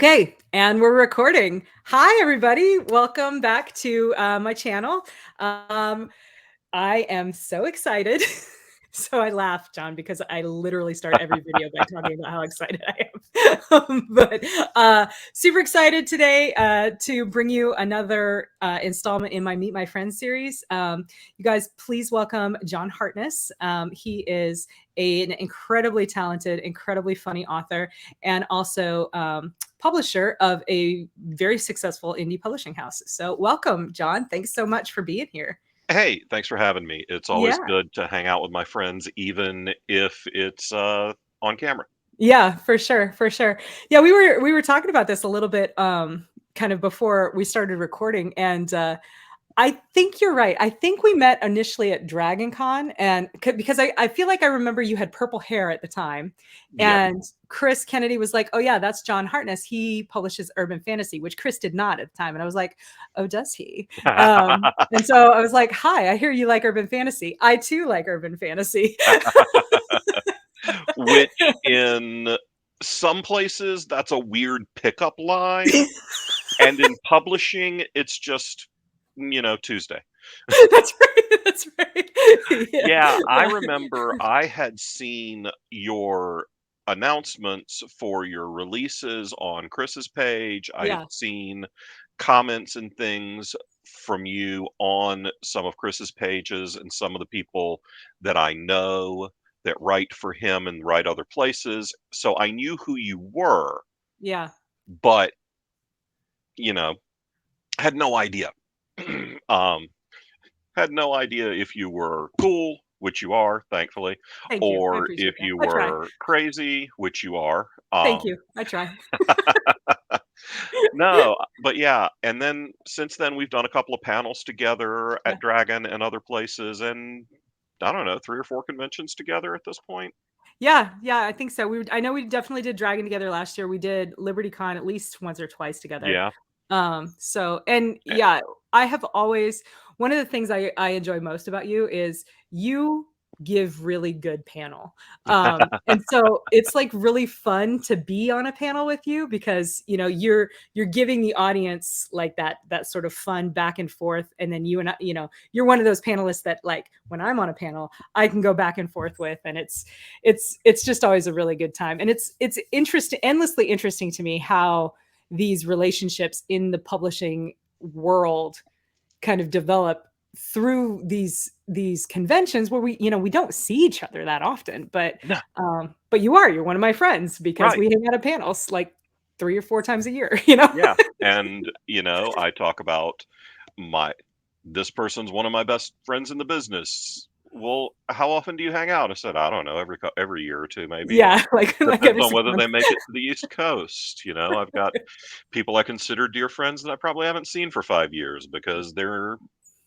Okay, and we're recording. Hi, everybody. Welcome back to my channel. Um, I am so excited. So I laugh, John, because I literally start every video by talking about how excited I am. But super excited today to bring you another installment in my Meet My Friends series. You guys, please welcome John Hartness. He is an incredibly talented, incredibly funny author, and also publisher of a very successful indie publishing house. So welcome, John. Thanks so much for being here. Hey, thanks for having me. It's always Yeah. good to hang out with my friends, even if it's on camera. Yeah, for sure, for sure. Yeah, we were talking about this a little bit kind of before we started recording, and I think you're right. I think we met initially at Dragon Con, and because I feel like I remember you had purple hair at the time, Yep. and Chris Kennedy was like, "Oh yeah, that's John Hartness. He publishes urban fantasy," which Chris did not at the time, and I was like, "Oh, does he?" And so I was like, "Hi, I hear you like urban fantasy. I too like urban fantasy." Which in some places that's a weird pickup line, and in publishing it's just, Tuesday. That's right. That's right. Yeah. Yeah, I Yeah. remember I had seen your announcements for your releases on Chris's page. I had Yeah. seen comments and things from you on some of Chris's pages and some of the people that I know that write for him and write other places. So I knew who you were, Yeah. but, you know, had no idea. um, had no idea if you were cool, which you are, thankfully, Thank you. I or appreciate if that. you I try. were crazy, which you are. Thank you. I try. No, but yeah, and then since then we've done a couple of panels together Yeah. at Dragon and other places, and I don't know, 3 or 4 conventions together at this point. Yeah, yeah, I think so. I know we definitely did Dragon together last year. We did LibertyCon at least once or twice together. Yeah. So and Eh, yeah, I have always one of the things I enjoy most about you is you give really good panel. And so it's like really fun to be on a panel with you because you're giving the audience like that sort of fun back and forth, and then you and I, you're one of those panelists that like when I'm on a panel I can go back and forth with, and it's just always a really good time, and it's interesting, endlessly interesting to me how these relationships in the publishing world kind of develop through these conventions where we don't see each other that often, no, but you're one of my friends because right. we hang out at panels like 3 or 4 times a year. Yeah, and, I talk about my this person's one of my best friends in the business. "Well, how often do you hang out?" I said, "I don't know, every year or 2 maybe." Yeah, like Depends every on 6 whether they months. make it to the East Coast, I've got people I consider dear friends that I probably haven't seen for 5 years because they're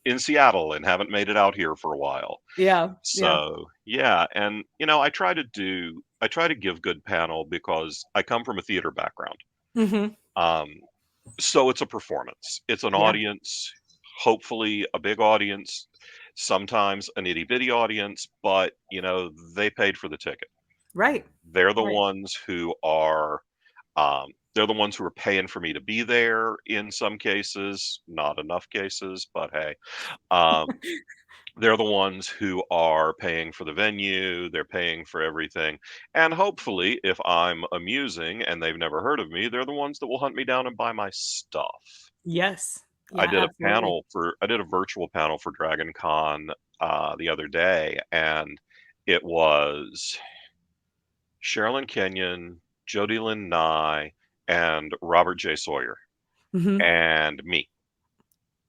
in Seattle and haven't made it out here for a while. Yeah, yeah. So, yeah, and, I try to give good panel because I come from a theater background. Hmm. Um, so it's a performance. It's an Yeah. audience, hopefully a big audience, sometimes an itty-bitty audience, but, they paid for the ticket. Right. They're the Right. ones who are they're the ones who are paying for me to be there in some cases, not enough cases, but hey. Um, they're the ones who are paying for the venue, they're paying for everything. And hopefully, if I'm amusing and they've never heard of me, they're the ones that will hunt me down and buy my stuff. Yes. Yeah, absolutely. I did a virtual panel for Dragon Con the other day, and it was Sherilyn Kenyon, Jody Lynn Nye, and Robert J. Sawyer, Hmm. and me,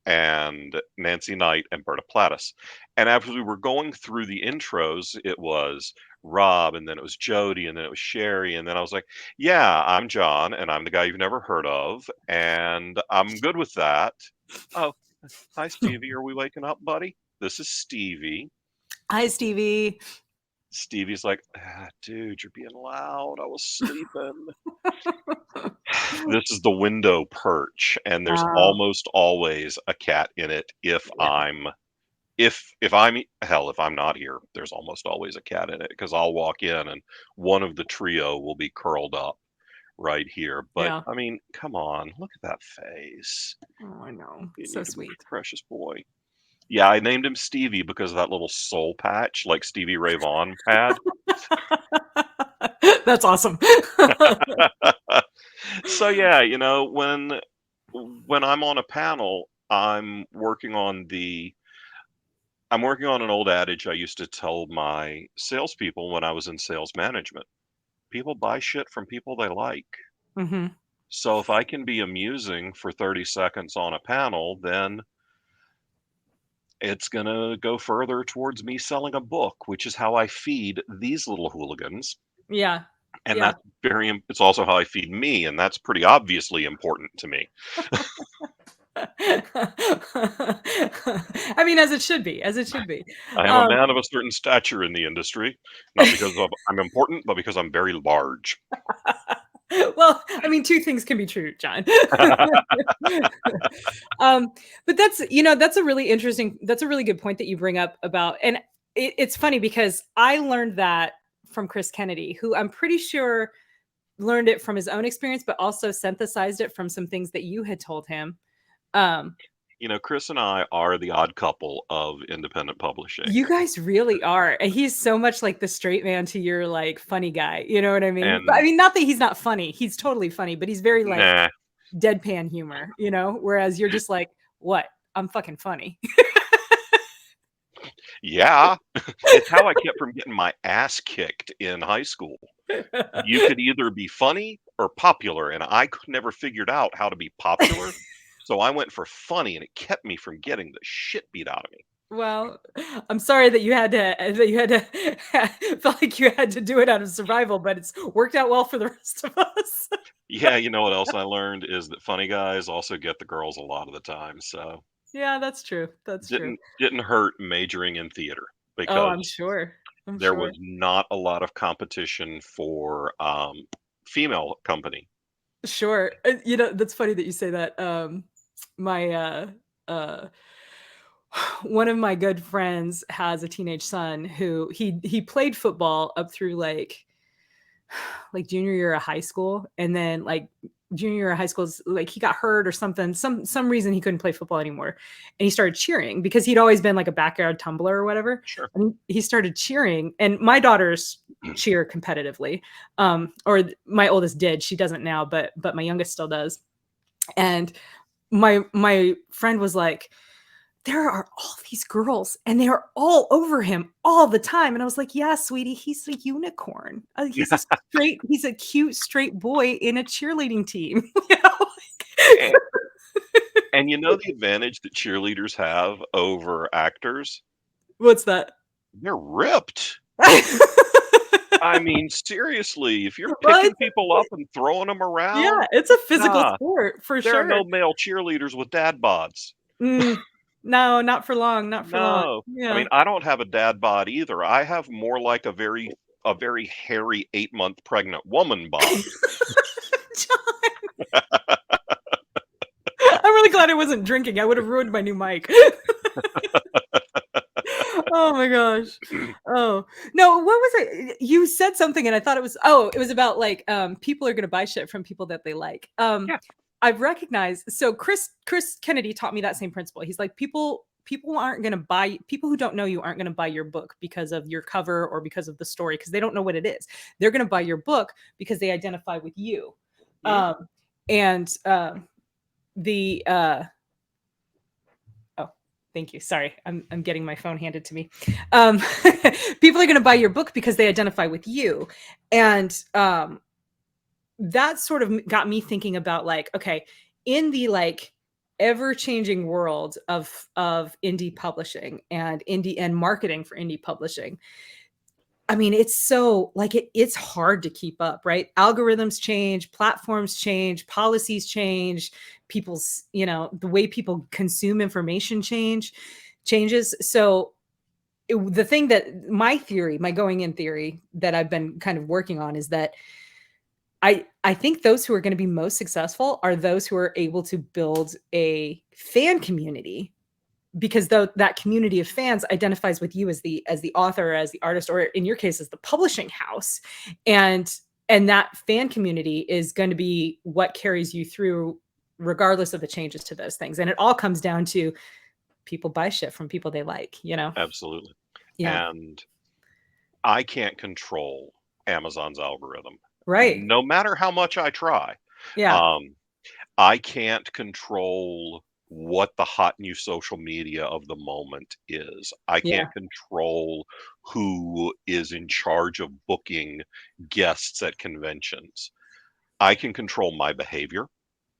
and Nancy Knight, and Berta Plattis. And as we were going through the intros, it was Rob, and then it was Jody, and then it was Sherry, and then I was like, "Yeah, I'm John, and I'm the guy you've never heard of, and I'm good with that." Oh, hi, Stevie. Are we waking up, buddy? This is Stevie. Hi, Stevie. Stevie's like, dude, you're being loud. I was sleeping. This is the window perch, and there's Oh, almost always a cat in it yeah. if I'm not here, there's almost always a cat in it because I'll walk in and one of the trio will be curled up right here. But Yeah. I mean, come on, look at that face. Oh, I know. You So need a sweet. precious boy. Yeah, I named him Stevie because of that little soul patch like Stevie Ray Vaughan had. That's awesome. So yeah, when I'm on a panel, I'm working on an old adage I used to tell my salespeople when I was in sales management. People buy shit from people they like. Mhm. So if I can be amusing for 30 seconds on a panel, then it's gonna go further towards me selling a book, which is how I feed these little hooligans. Yeah. And Yeah. it's also how I feed me, and that's pretty obviously important to me. I mean, as it should be, as it should be. I am a Um, man of a certain stature in the industry, not because I'm important, but because I'm very large. well, I mean, 2 things can be true, John. Um, but that's a really good point that you bring up about, and it's funny because I learned that from Chris Kennedy, who I'm pretty sure learned it from his own experience, but also synthesized it from some things that you had told him. Um, Chris and I are the odd couple of independent publishing. you guys really are. And he's so much like the straight man to your like funny guy. You know what I mean? But I And mean, not that he's not funny. He's totally funny, but he's very like nah, deadpan humor, whereas you're just like, what? I'm fucking funny. yeah, it's how I kept from getting my ass kicked in high school. You could either be funny or popular, and I could never figured out how to be popular. So I went for funny, and it kept me from getting the shit beat out of me. Well, I'm sorry that felt like you had to do it out of survival, but it's worked out well for the rest of us. Yeah, you know what else I learned is that funny guys also get the girls a lot of the time. So Yeah, that's true. That's true. didn't hurt majoring in theater Oh, I'm because sure. I'm there was sure. not a lot of competition for female company. Sure. That's funny that you say that. My uh one of my good friends has a teenage son who he played football up through like junior year of high school, and then like junior year of high school, like he got hurt or something, some reason he couldn't play football anymore, and he started cheering because he'd always been like a backyard tumbler or whatever, Sure. and he started cheering, and my daughters cheer competitively, or my oldest did, she doesn't now, but my youngest still does, and my friend was like, there are all these girls and they are all over him all the time. And I was like, yeah, sweetie, he's a unicorn. He's a cute straight boy in a cheerleading team. And, and you know the advantage that cheerleaders have over actors? What's that? They're ripped. I mean, seriously, if you're Well, picking people up and throwing them yeah, around, it's a physical nah, sport for there are sure. no male cheerleaders with dad bods. No, not for long, not for long. No. I Yeah. mean, I don't have a dad bod either. I have more like a very hairy 8-month pregnant woman bod. John, I'm really glad I wasn't drinking. I would have ruined my new mic. Oh my gosh. Oh. No, what was it? You said something and I thought it was about like people are gonna buy shit from people that they like. Yeah. I've recognized, so Chris Kennedy taught me that same principle. He's like, people aren't gonna buy, people who don't know you aren't gonna buy your book because of your cover or because of the story, because they don't know what it is. They're gonna buy your book because they identify with you. Mhm. And the Oh, thank you. Sorry, I'm getting my phone handed to me. Um, people are going to buy your book because they identify with you, and that sort of got me thinking about like, okay, in the like ever changing world of indie publishing and indie and marketing for indie publishing, I mean, it's so like it's hard to keep up, right? Algorithms change, platforms change, policies change, the way people consume information changes. So the thing that my going in theory that I've been kind of working on is that I think those who are going to be most successful are those who are able to build a fan community, because though that community of fans identifies with you as the author, as the artist, or in your case as the publishing house, and and that fan community is going to be what carries you through regardless of the changes to those things. And it all comes down to people buy shit from people they like, you know? Absolutely. Yeah. And I can't control Amazon's algorithm, Right. no matter how much I try. Yeah. Um, I can't control what the hot new social media of the moment is. I Yeah. can't control who is in charge of booking guests at conventions. I can control my behavior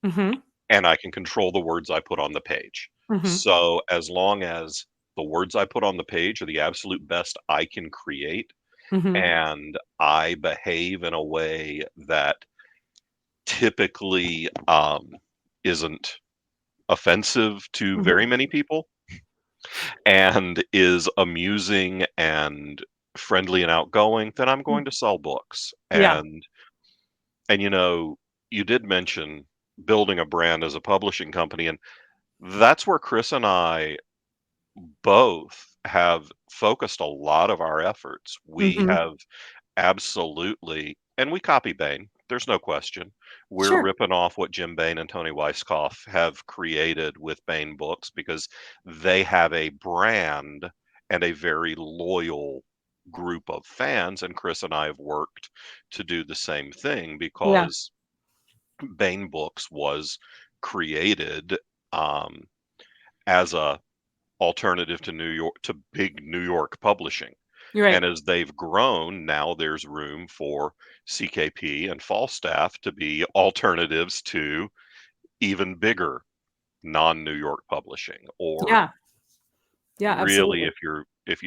Mhm. and I can control the words I put on the page. Mhm. So as long as the words I put on the page are the absolute best I can create, Mhm. and I behave in a way that typically isn't offensive to Mhm. very many people and is amusing and friendly and outgoing, then I'm going to sell books. Yeah. And you did mention building a brand as a publishing company, and that's where Chris and I both have focused a lot of our efforts. We Mhm. have absolutely, and we copy Bain. There's no question. We're Sure. ripping off what Jim Bain and Tony Weisskopf have created with Bain Books because they have a brand and a very loyal group of fans. And Chris and I have worked to do the same thing Yeah. because Bain Books was created um, as a alternative to New York to big New York publishing. You're And right. as they've grown, now there's room for CKP and Falstaff to be alternatives to even bigger non-New York publishing. Or Yeah. Yeah, really, absolutely. if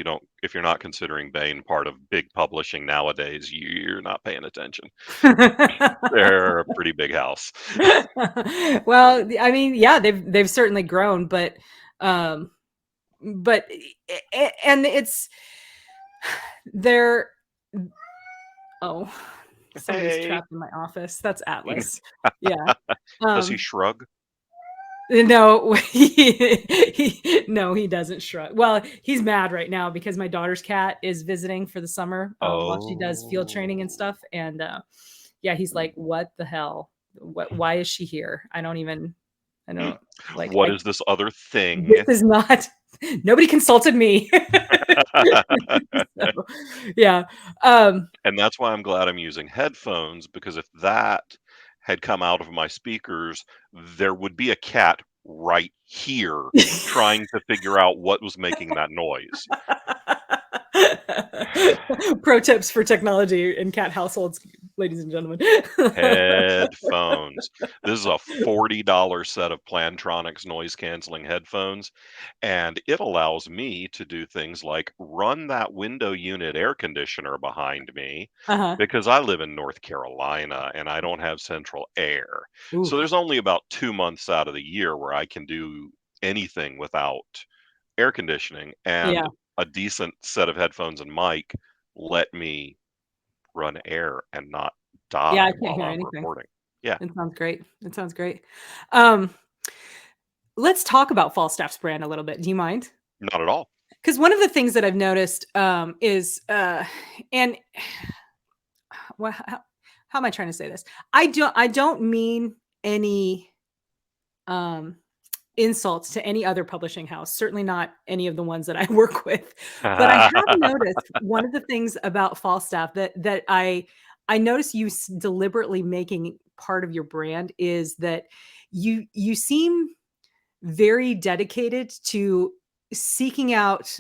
you're not considering Bain part of big publishing nowadays, you're not paying attention. They're a pretty big house. Well, I mean, yeah, they've certainly grown, um, but and it's they're oh, somebody's Hey, trapped in my office. That's Atlas. Yeah. does he Um, shrug? no, no, he doesn't shrug. Well, he's mad right now because my daughter's cat is visiting for the summer while she does field training and Oh, stuff. And yeah, he's like, "What the hell? What? Why is she here? I don't even. I don't like. what I is this other this thing? is not. Nobody consulted me." So, yeah. Um, And that's why I'm glad I'm using headphones, because if that had come out of my speakers, there would be a cat right here trying to figure out what was making that noise. Pro tips for technology in cat households, ladies and gentlemen. Headphones. This is a $40 set of Plantronics noise canceling headphones, and it allows me to do things like run that window unit air conditioner behind me Uh-huh. because I live in North Carolina and I don't have central air. Ooh, So there's only about 2 months out of the year where I can do anything without air conditioning, and yeah. a decent set of headphones and mic let me run air and not Yeah, I die can't while hear I'm anything. recording. Yeah, It sounds great. It sounds great. Um, let's talk about Falstaff's brand a little bit. Do you mind? not at all. Because one of the things that I've noticed is, and well, how am I trying to say this? I don't mean any um, insults to any other publishing house, certainly not any of the ones that I work with. But I have noticed one of the things about Falstaff that I notice you deliberately making part of your brand is that you seem very dedicated to seeking out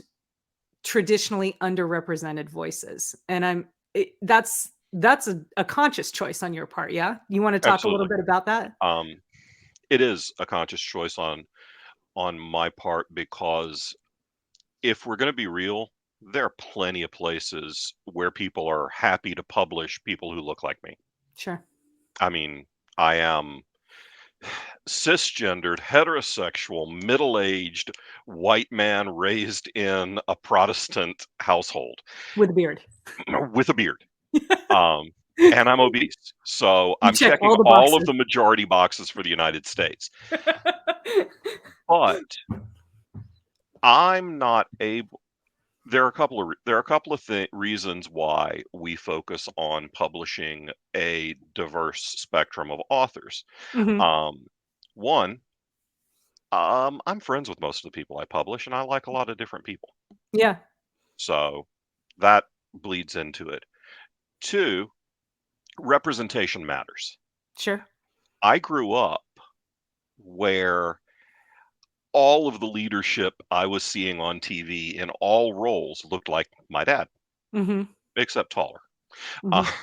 traditionally underrepresented voices. And that's a conscious choice on your part, yeah? You wanna talk a little Absolutely. bit about that? Um, it is a conscious choice on my part because if we're going to be real, there are plenty of places where people are happy to publish people who look like me. Sure. I mean, I am cisgendered, heterosexual, middle-aged white man raised in a Protestant household With a beard. with a beard. Um, and I'm obese. So You I'm check checking all the all of boxes. the majority boxes for the United States. But I'm not able. there are a couple of reasons why we focus on publishing a diverse spectrum of authors. Mhm. Um, one, I'm friends with most of the people I publish, and I like a lot of different people, Yeah, so that bleeds into it. Two, representation matters. sure. I grew up where all of the leadership I was seeing on TV in all roles looked like my dad, Mhm, except taller, uh, mhm.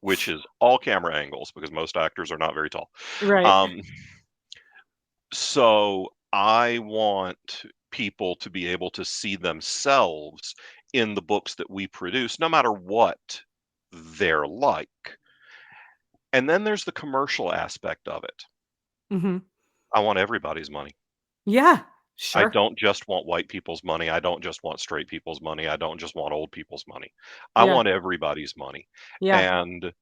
which is all camera angles because most actors are not very tall. Right. Um, so I want people to be able to see themselves in the books that we produce, no matter what they're like. And then there's the commercial aspect of it. Mhm. I want everybody's money. Yeah, I sure. don't just want white people's money. I don't just want straight people's money. I don't just want old people's money. I Yeah, want everybody's money. yeah, And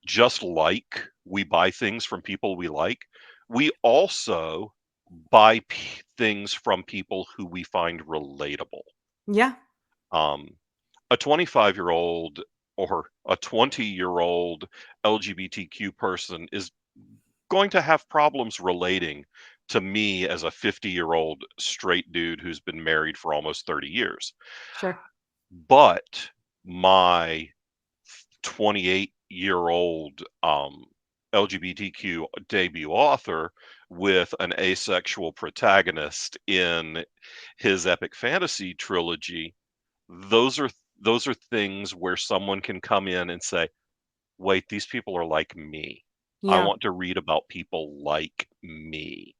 just like we buy things from people we like, we also buy things from people who we find relatable. yeah, Um, a 25-year-old or a 20-year-old LGBTQ person is going to have problems relating to me as a 50-year-old straight dude who's been married for almost 30 years. sure. But my 28-year-old LGBTQ debut author with an asexual protagonist in his epic fantasy trilogy, those are those are things where someone can come in and say, "Wait, these people are like me. I Yeah. want to read about people like me."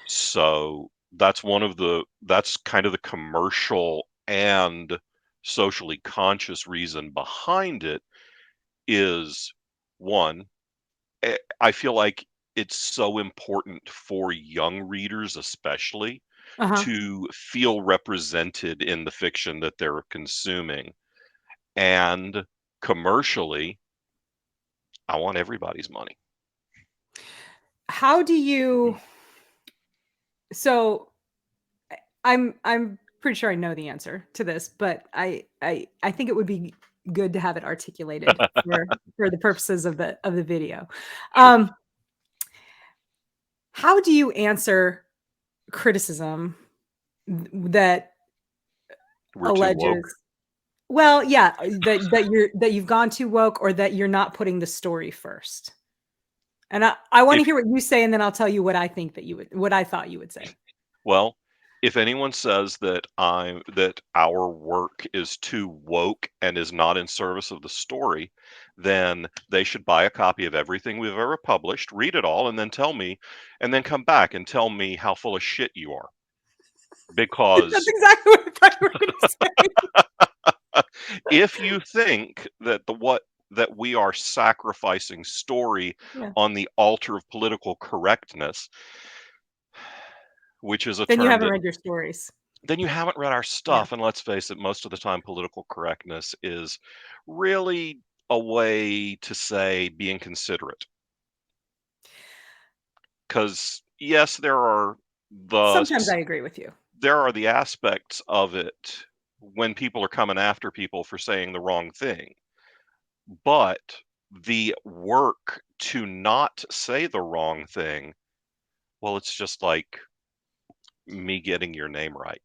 So that's kind of the commercial and socially conscious reason behind it is one, I feel like it's so important for young readers especially Uh-huh. to feel represented in the fiction that they're consuming. And commercially, I want everybody's money. How do you so I'm pretty sure I know the answer to this, but I think it would be good to have it articulated for the purposes of the video. Sure. Um, how do you answer criticism that We're too woke. alleges well, yeah, that you've gone too woke or that you're not putting the story first? And I wanna If hear what you say, and then I'll tell you what I think that you would what I thought you would say. Well, if anyone says that our work is too woke and is not in service of the story, then they should buy a copy of everything we've ever published, read it all, and then come back and tell me how full of shit you are. That's Because exactly what I thought you were gonna say. if you think that we are sacrificing story Yeah. on the altar of political correctness, which is a Then you term haven't that read your stories. then you haven't read our Yeah. stuff. And let's face it, most of the time, political correctness is really a way to say being considerate. Because yes, Sometimes I agree with you. there are the aspects of it when people are coming after people for saying the wrong thing, but the work to not say the wrong thing, well, it's just like me getting your name right.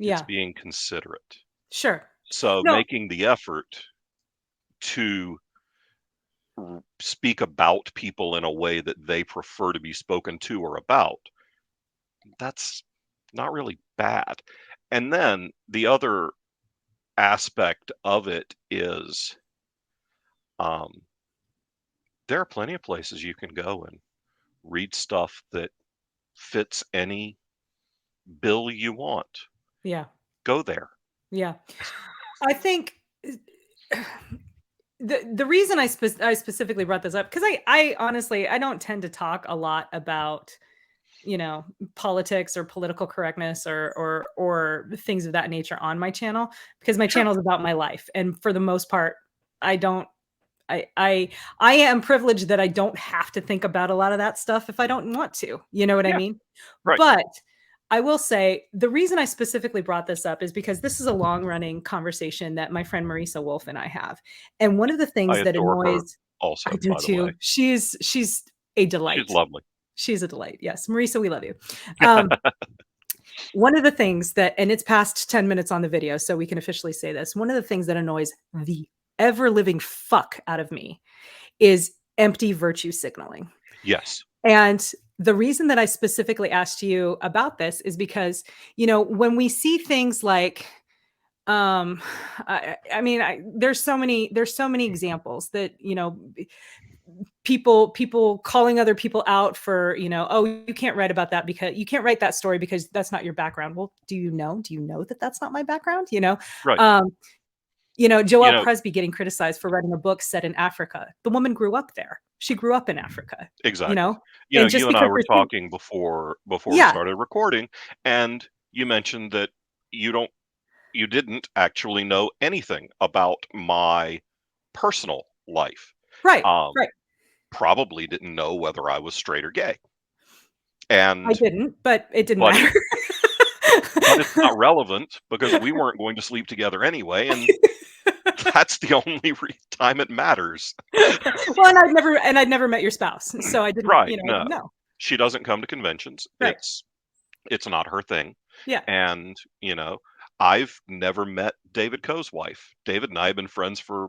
It's Yeah, being considerate. sure. So No, making the effort to speak about people in a way that they prefer to be spoken to or about, that's not really bad. And then the other aspect of it is um, there are plenty of places you can go and read stuff that fits any bill you want. yeah, Go there. yeah. I think the reason I specifically brought this up because I honestly I don't tend to talk a lot about, you know, politics or political correctness or things of that nature on my channel because my Sure. channel is about my life, and for the most part, I don't I I I am privileged that I don't have to think about a lot of that stuff if I don't want to, you know what I Yeah. mean? Right. But I will say the reason I specifically brought this up is because this is a long running conversation that my friend Marisa Wolf and I have. And one of the I things that adore her annoys I also, do by the way. too. She's a She's delight. lovely. She's a delight. Yes, Marisa, we love you. Um, one of the things that, and it's past 10 minutes on the video, so we can officially say this. One of the things that annoys the ever living fuck out of me is empty virtue signaling. Yes. And the reason that I specifically asked you about this is because, when we see things like, um, I mean, there's so many examples that, people calling other people out for, oh, you can't write about that because you can't write that story because that's not your background. Well, do you know that that's not my background? Right. Um, You Joelle know, Presby getting criticized for writing a book set in Africa. The woman grew up there. She grew up in Africa, you exactly. know? And just You and I because were there's things. talking before we Yeah, started recording, and you mentioned that you don't you didn't actually know anything about my personal life. right, Um, right. Probably didn't know whether I was straight or gay. I And didn't, but it didn't but matter. it's not relevant because we weren't going to sleep together anyway, and that's the only time it matters. Well, and I'd never met your spouse, so I didn't, Right, I no. didn't know. She doesn't come to conventions. Right. It's not her thing. Yeah. And, I've never met David Coe's wife. David and I have been friends for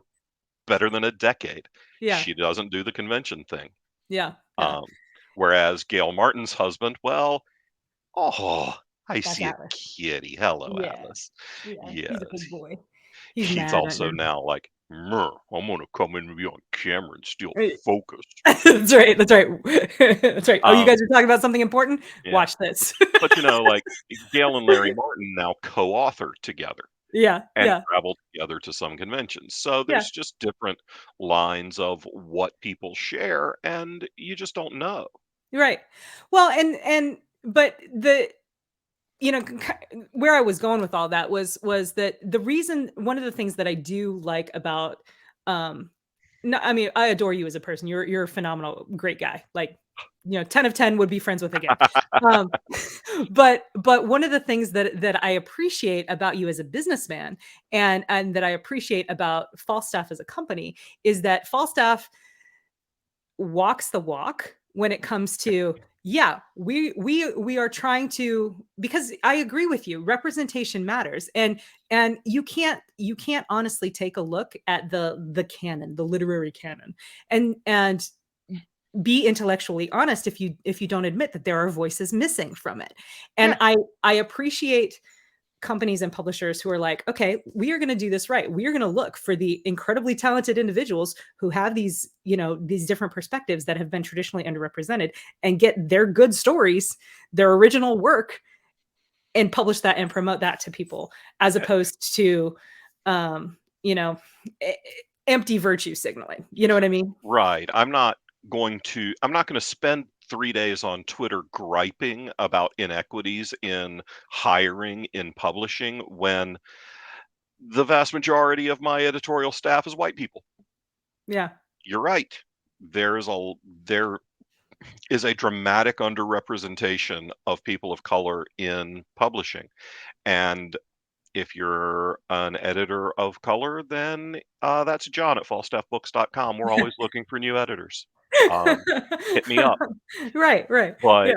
better than a decade. Yeah. She doesn't do the convention thing. Yeah. Yeah. Um, Whereas Gail Martin's husband, well, oh, I That's see a Atlas. kitty. Hello, Yeah. Atlas. Yeah. He's a Yes. big boy. He's He's mad right also now. now like, I'm gonna come in and be on camera and steal Right. focus. That's right. That's right. That's right. Oh, you guys Um, are talking about something important? yeah. Watch this. But like Gail and Larry Martin now co-author together Yeah. and Yeah. travel together to some conventions. So Yeah. there's just different lines of what people share, and you just don't know. Right. Well, but where I was going with all that was that the reason one of the things that I do like about um no, I mean, I adore you as a person. You're a phenomenal, great guy. Like, 10 of 10 would be friends with again. Um but one of the things that I appreciate about you as a businessman and that I appreciate about Falstaff as a company is that Falstaff walks the walk when it comes to, yeah, we are trying to, because I agree with you, representation matters. And you can't honestly take a look at the canon, the literary canon, and be intellectually honest if you don't admit that there are voices missing from it. And Yeah, I appreciate companies and publishers who are like, okay, we are going to do this right. We are going to look for the incredibly talented individuals who have these different perspectives that have been traditionally underrepresented, and get their good stories, their original work, and publish that and promote that to people, as yeah, opposed to, um, you know, e- empty virtue signaling. You know what I mean? right. I'm not gonna spend 3 days on Twitter griping about inequities in hiring in publishing when the vast majority of my editorial staff is white people. Yeah. You're right. There is a dramatic underrepresentation of people of color in publishing, and if you're an editor of color, then, that's John at falstaffbooks.com. We're always looking for new editors. Um, Hit me up. Right. Right. But,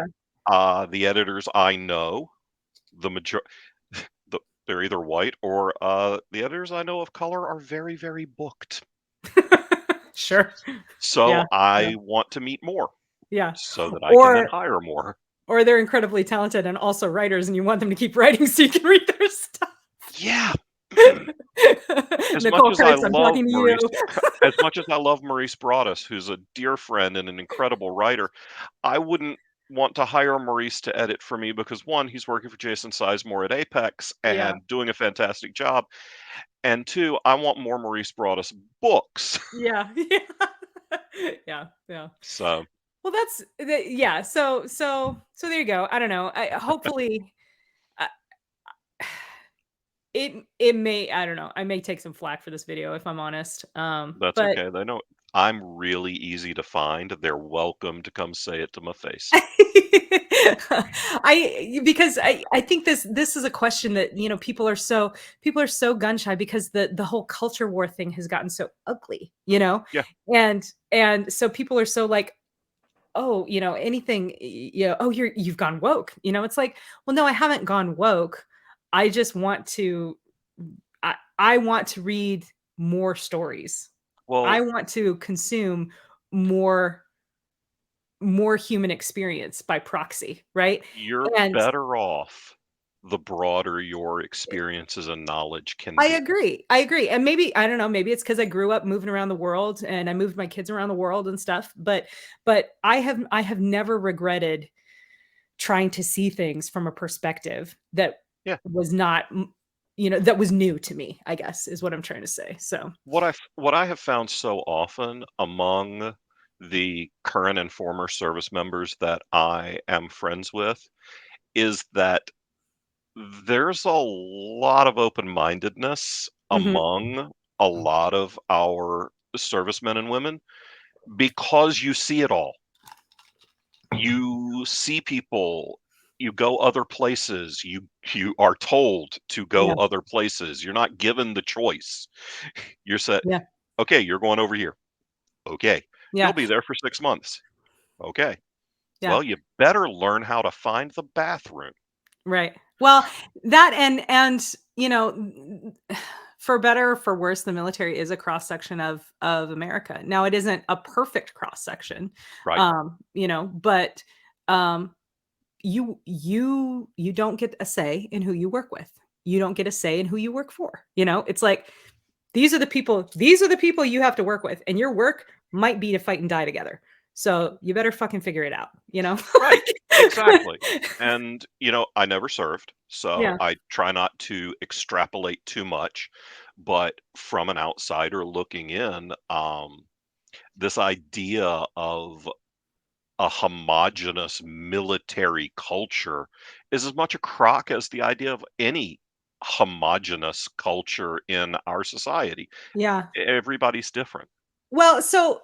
Yeah. the editors I know, the major the they're either white or, the editors I know of color are very, very booked. Sure. Yeah. So Yeah. I want to meet more Yeah. so that I can then Or hire more. or they're incredibly talented and also writers, and you want them to keep writing so you can read their stuff. Yeah. As much Nicole as I Kurtz, I'm love talking to you. Maurice as much as I love Maurice Broaddus, who's a dear friend and an incredible writer, I wouldn't want to hire Maurice to edit for me because, 1, he's working for Jason Sizemore at Apex Yeah. and doing a fantastic job, and 2, I want more Maurice Broaddus books. Yeah. Yeah. Yeah. Yeah. So, Well, yeah. So there you go. I don't know. Hopefully, uh, it may, I don't know. I may take some flack for this video if I'm honest. that's But okay. They know I'm really easy to find. They're welcome to come say it to my face. Because I think this is a question that, people are so gun shy because the whole culture war thing has gotten so ugly, you know? Yeah. And so people are so like, oh, anything, oh, you've gone woke. It's like, well, no, I haven't gone woke. I just want to I want to read more stories. I Well, want to consume more more human experience by proxy, right? you're And better off the broader your experiences and knowledge can I be. agree. I agree. And maybe, I don't know, maybe it's because I grew up moving around the world and I moved my kids around the world and stuff. But I have never regretted trying to see things from a perspective that Yeah. was not that was new to me, I guess, is what I'm trying to say. So What I have found so often among the current and former service members that I am friends with is that there's a lot of open-mindedness mhm, among a lot of our servicemen and women because you see it all. You see people, you go other places, you are told to go yeah, other places. You're not given the choice. You're said, yeah, "Okay, you're going over here." "Okay. You'll yeah, be there for 6 months." "Okay. yeah. Well, you better learn how to find the bathroom." Right. Well, that and for better or for worse, the military is a cross section of America. Now, it isn't a perfect cross section, Right? but um, you don't get a say in who you work with. You don't get a say in who you work for. It's like these are the people you have to work with, and your work might be to fight and die together. So you better fucking figure it out. Right. Exactly. And, I never served, so Yeah. I try not to extrapolate too much, but from an outsider looking in, this idea of a homogenous military culture is as much a crock as the idea of any homogenous culture in our society. Yeah. Everybody's different. Well, so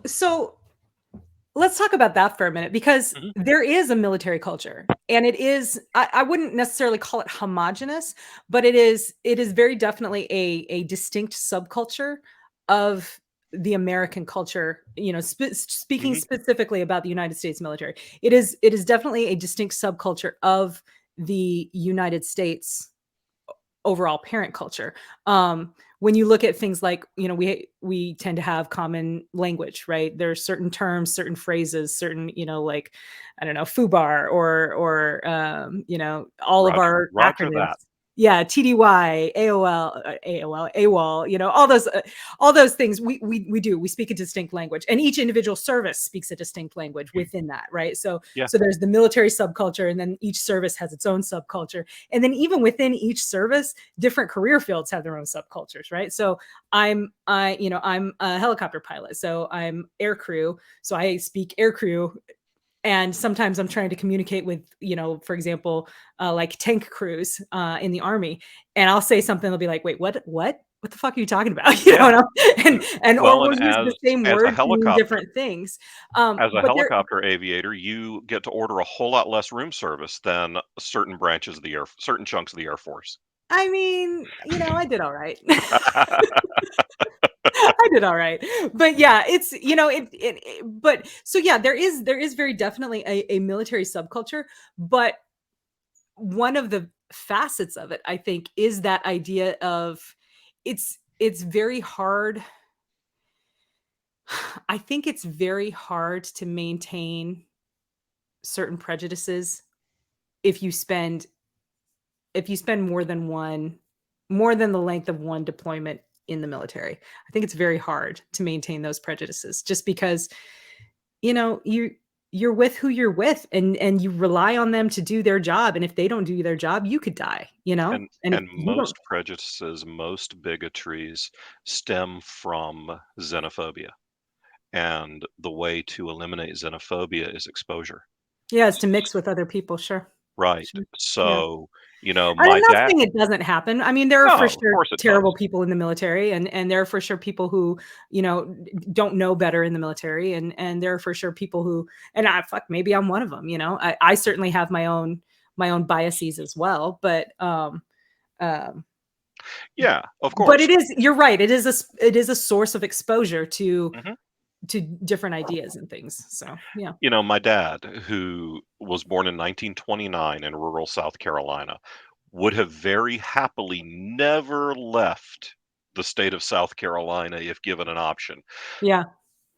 let's talk about that for a minute because Mhm, there is a military culture and it is I wouldn't necessarily call it homogenous, but it is very definitely a distinct subculture of the American culture, speaking mhm. specifically about the United States military. It is definitely a distinct subculture of the United States overall parent culture. When you look at things like, we tend to have common language, right? There's certain terms, certain phrases, certain, like, I don't know, FUBAR or all of Roger our roger acronyms. that. Yeah, TDY, AOL, AOL, AWOL, all those things. We speak a distinct language, and each individual service speaks a distinct language within that, right? So Yeah, so there's the military subculture, and then each service has its own subculture, and then even within each service, different career fields have their own subcultures, right? So I'm a helicopter pilot, so I'm air crew, so I speak air crew, and sometimes I'm trying to communicate with, for example, like tank crews in the army, and I'll say something, they'll be like, "Wait, what the fuck are you talking about?" yeah. And or Well, we'll and use the same as a word to mean helicopter different things. as a But there, helicopter aviator, you get to order a whole lot less room service than certain branches of the certain chunks of the Air Force. I mean, I did all right. I did all right. But yeah, it's but so yeah, there is very definitely a military subculture, but one of the facets of it, I think, is that idea of it's very hard. I think it's very hard to maintain certain prejudices if you spend more than the length of one deployment in the military. I think it's very hard to maintain those prejudices just because, you know, you you're with who you're with, and you rely on them to do their job, and if they don't do their job, you could die, And if And you don't. most prejudices, most bigotries stem from xenophobia, and the way to eliminate xenophobia is exposure. Yeah, it's to mix with other people, sure. right. Sure. Yeah. So, And I'm my not dad. saying it doesn't happen. I mean, there are for No, of sure course it terrible does. people in the military, and there are for sure people who, don't know better in the military, and there are for sure people who, and maybe I'm one of them. I certainly have my own biases as well, um, Yeah, of but course. it is, you're right. It is a source of exposure to Mhm. different ideas and things. So yeah, My dad, who was born in 1929 in rural South Carolina, would have very happily never left the state of South Carolina if given an option. yeah,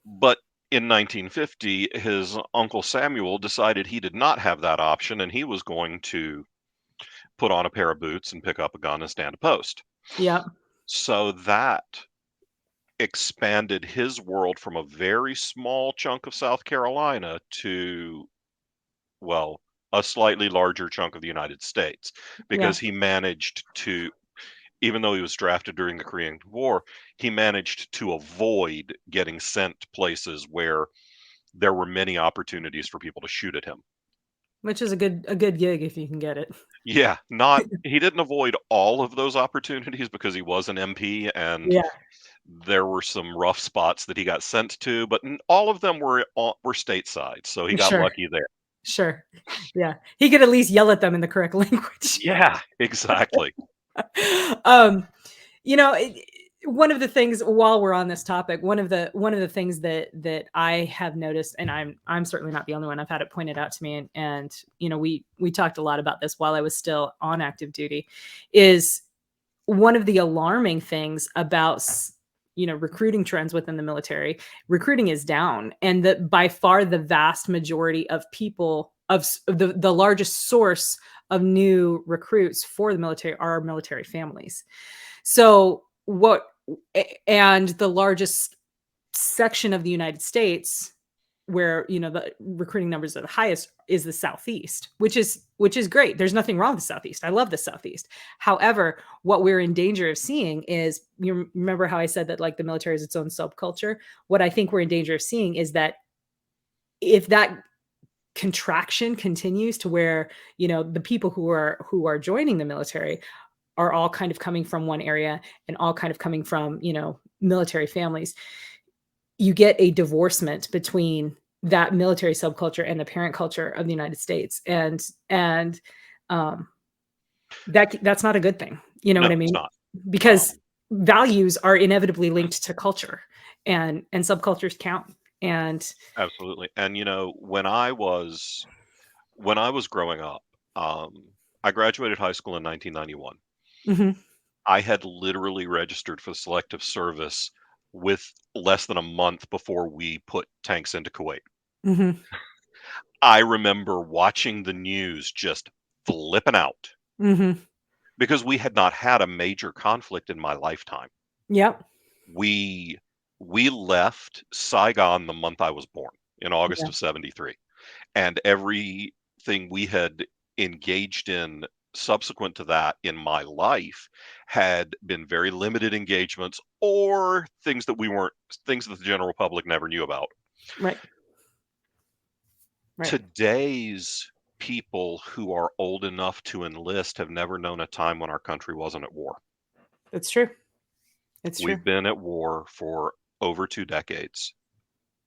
But in 1950, his uncle Samuel decided he did not have that option and he was going to put on a pair of boots and pick up a gun and stand a post. yeah, So that expanded his world from a very small chunk of South Carolina to, well, a slightly larger chunk of the United States yeah. because he managed to, even though he was drafted during the Korean War, he managed to avoid getting sent places where there were many opportunities for people to shoot at him. Which is a good gig if you can get it. Yeah, not he didn't avoid all of those opportunities because he was an MP and Yeah, there were some rough spots that he got sent to, but all of them were stateside, so he got sure. lucky there. Sure. Yeah. He could at least yell at them in the correct language. Yeah, exactly. Um, one of the things, while we're on this topic, one of the things that I have noticed, and I'm certainly not the only one. I've had it pointed out to me, and we talked a lot about this while I was still on active duty, is one of the alarming things about recruiting trends within the military. Recruiting is down, and that by far the vast majority of people of the largest source of new recruits for the military are military families. So what and the largest section of the United States where the recruiting numbers are the highest is the Southeast, which is great. There's nothing wrong with the Southeast. I love the Southeast. However, what we're in danger of seeing is, you remember how I said that, like, the military is its own subculture. What I think we're in danger of seeing is that if that contraction continues to where the people who are joining the military are all kind of coming from one area and all kind of coming from military families, you get a divorcement between that military subculture and the parent culture of the United States, and um, that's not a good thing. You know No, what I it's mean? not. Because Um, values are inevitably linked to culture, and subcultures count. And Absolutely, and, when I was growing up, I graduated high school in 1991. mhm, I had literally registered for the Selective Service with less than a month before we put tanks into Kuwait. mhm, I remember watching the news just flipping out mhm. because we had not had a major conflict in my lifetime. Yep. We we left Saigon the month I was born, in August Yeah. of '73, and everything we had engaged in subsequent to that in my life had been very limited engagements or things that the general public never knew about. Right. Right. Today's people who are old enough to enlist have never known a time when our country wasn't at war. It's true. It's true. We've been at war for over 2 decades,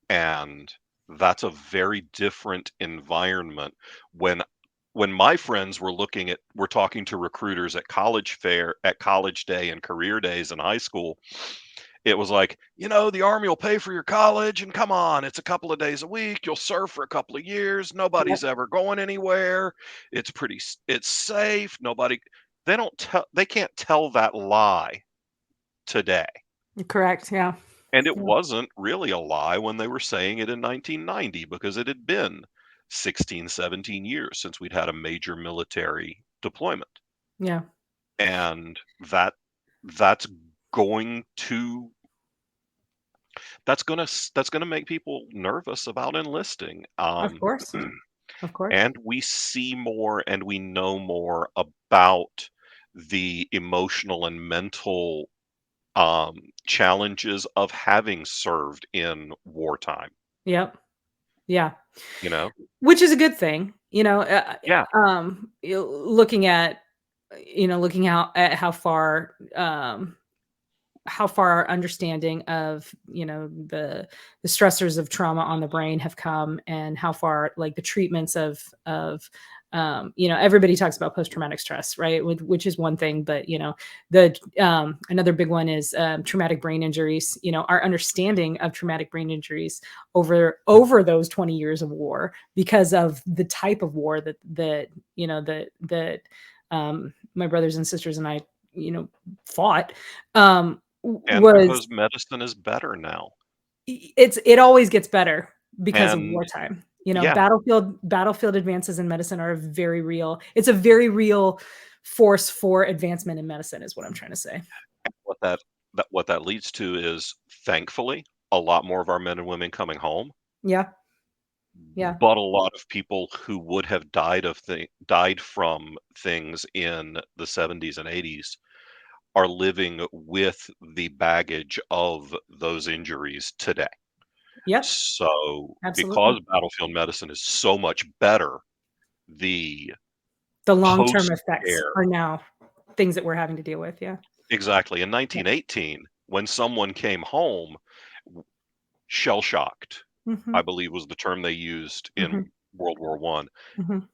and that's a very different environment when my friends were talking to recruiters at college day and career days in high school. It was like, the army will pay for your college and come on, it's a couple of days a week, you'll serve for a couple of years, Yep. nobody's ever going anywhere. It's safe. They can't tell that lie today. Correct. Yeah. And it Yeah. wasn't really a lie when they were saying it in 1990 because it had been 16, 17 years since we'd had a major military deployment. Yeah. And that's going to that's gonna make people nervous about enlisting. Of course. Of course. And we see more and we know more about the emotional and mental challenges of having served in wartime. Yep. Yeah. you know? Which is a good thing, Yeah, looking at, looking how at how far our understanding of, the stressors of trauma on the brain have come, and how far, like, the treatments of everybody talks about post-traumatic stress, right? Which is one thing, but, the another big one is traumatic brain injuries. Our understanding of traumatic brain injuries over those 20 years of war, because of the type of war that my brothers and sisters and I, fought, and was because medicine is better now, it always gets better because of and wartime. yeah, Battlefield advances in medicine are very real. It's a very real force for advancement in medicine, is what I'm trying to say. what that leads to is, thankfully, a lot more of our men and women coming home, Yeah, yeah, but a lot of people who would have died from things in the 70s and 80s are living with the baggage of those injuries today. yep, So, absolutely. because battlefield medicine is so much better, the The long-term effects post-care. are now things that we're having to deal with. Yeah. Exactly. In Yeah. 1918, when someone came home shell-shocked, Mhm, I believe was the term they used mhm, in World War One. mhm.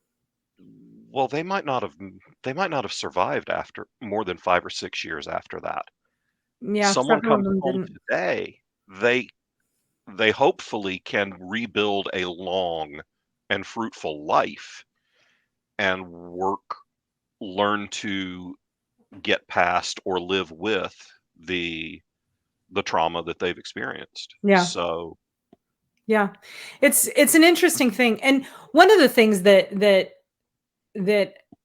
Well, they might not have survived after more than 5 or 6 years after that. Yeah, Someone several of comes them home didn't. today, they hopefully can rebuild a long and fruitful life and learn to get past or live with the trauma that they've experienced. Yeah. So, Yeah. It's an interesting thing, and one of the things that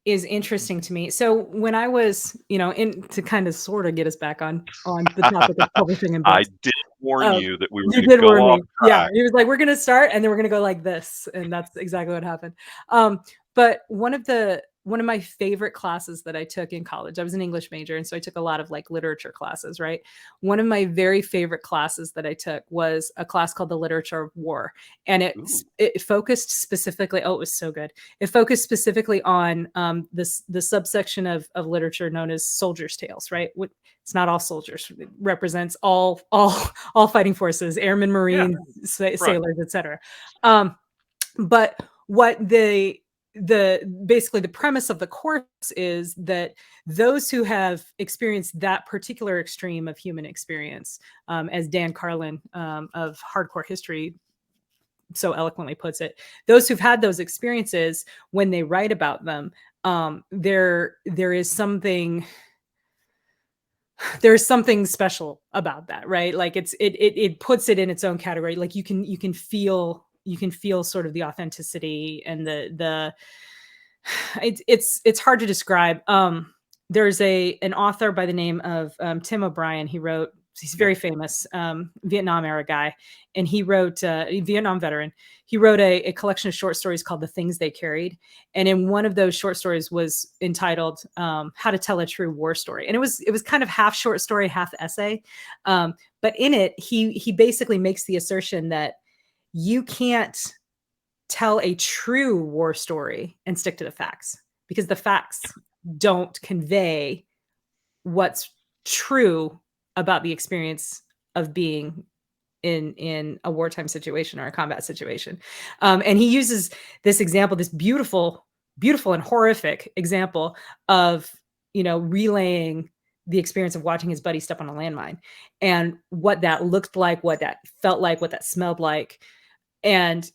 is interesting to me. So when I was, in to kind of sort of get us back on the topic of publishing and I books. did warn you that we were You gonna did go warn off me. Yeah, track. he was like, "We're gonna start, and then we're gonna go like this," and that's exactly what happened. But one of my favorite classes that I took in college, I was an English major, and so I took a lot of, like, literature classes, right? One of my very favorite classes that I took was a class called The Literature of War, and Ooh, it focused specifically, oh, it was so good. It focused specifically on, the subsection of literature known as soldiers' tales, right? It's not all soldiers. It represents all fighting forces, airmen, yeah, marines, right. sailors, etc. Um, but what the basically the premise of the course is that those who have experienced that particular extreme of human experience, as Dan Carlin, of Hardcore History, so eloquently puts it, those who've had those experiences, when they write about them, there is something, there's something special about that, right? Like, it puts it in its own category. Like, you can feel sort of the authenticity and the it's hard to describe. There's an author by the name of Tim O'Brien. He's Yeah. very famous, Vietnam era guy, and he wrote, a Vietnam veteran. He wrote a collection of short stories called The Things They Carried, and in one of those short stories was entitled, "How to Tell a True War Story," and it was kind of half short story, half essay. But in it, he basically makes the assertion that you can't tell a true war story and stick to the facts, because the facts don't convey what's true about the experience of being in a wartime situation or a combat situation. And he uses this example, this beautiful and horrific example of, relaying the experience of watching his buddy step on a landmine, and what that looked like, what that felt like, what that smelled like. And,